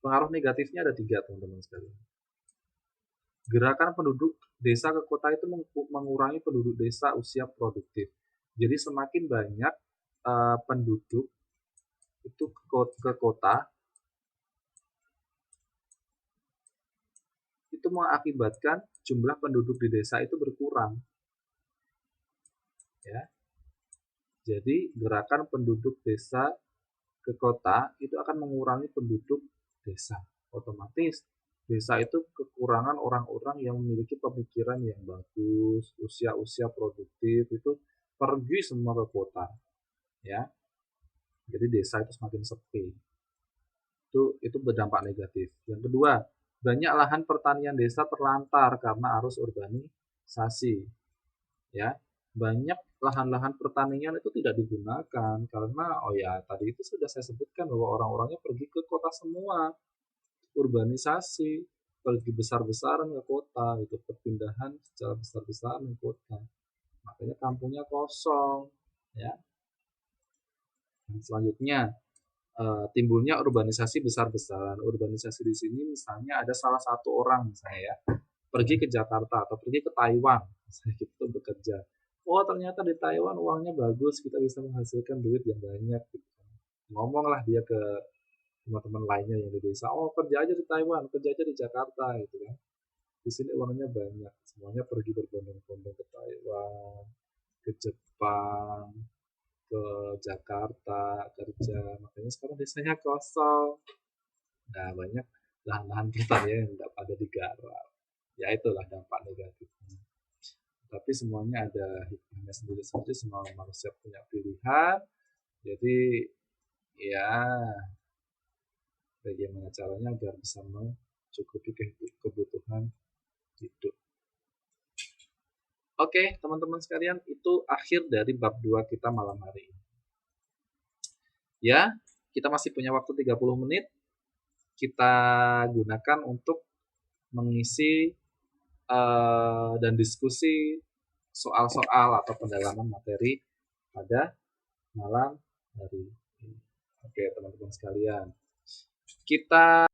Pengaruh negatifnya ada 3, teman-teman sekalian. Gerakan penduduk desa ke kota itu mengurangi penduduk desa usia produktif. Jadi semakin banyak penduduk itu ke kota, itu mengakibatkan jumlah penduduk di desa itu berkurang. Ya. Jadi gerakan penduduk desa ke kota itu akan mengurangi penduduk desa. Otomatis desa itu kekurangan orang-orang yang memiliki pemikiran yang bagus, usia-usia produktif itu pergi semua ke kota. Ya. Jadi desa itu semakin sepi. Itu berdampak negatif. Yang kedua, banyak lahan pertanian desa terlantar karena arus urbanisasi. Ya, banyak lahan-lahan pertanian itu tidak digunakan karena tadi itu sudah saya sebutkan bahwa orang-orangnya pergi ke kota semua, urbanisasi, pergi besar-besaran ke kota, itu perpindahan secara besar-besaran ke kota. Makanya kampungnya kosong, ya. Dan selanjutnya timbulnya urbanisasi besar-besaran. Urbanisasi di sini misalnya ada salah satu orang misalnya ya, pergi ke Jakarta atau pergi ke Taiwan, misalnya gitu bekerja. Oh ternyata di Taiwan uangnya bagus, kita bisa menghasilkan duit yang banyak. Gitu. Ngomonglah dia ke teman-teman lainnya yang di desa, oh kerja aja di Taiwan, kerja aja di Jakarta gitu kan. Di sini uangnya banyak, semuanya pergi berbondong-bondong ke Taiwan, ke Jepang, ke Jakarta kerja, makanya sekarang desanya kosong. Nah banyak lahan-lahan pertanian yang tidak pada digarap. Ya itulah dampak negatifnya. Tapi semuanya ada hikmahnya sendiri-sendiri, semua manusia punya pilihan. Jadi ya bagaimana caranya agar bisa mencukupi kebutuhan hidup. Oke, teman-teman sekalian, itu akhir dari bab 2 kita malam hari ini. Ya, kita masih punya waktu 30 menit. Kita gunakan untuk mengisi dan diskusi soal-soal atau pendalaman materi pada malam hari ini. Oke, teman-teman sekalian. Kita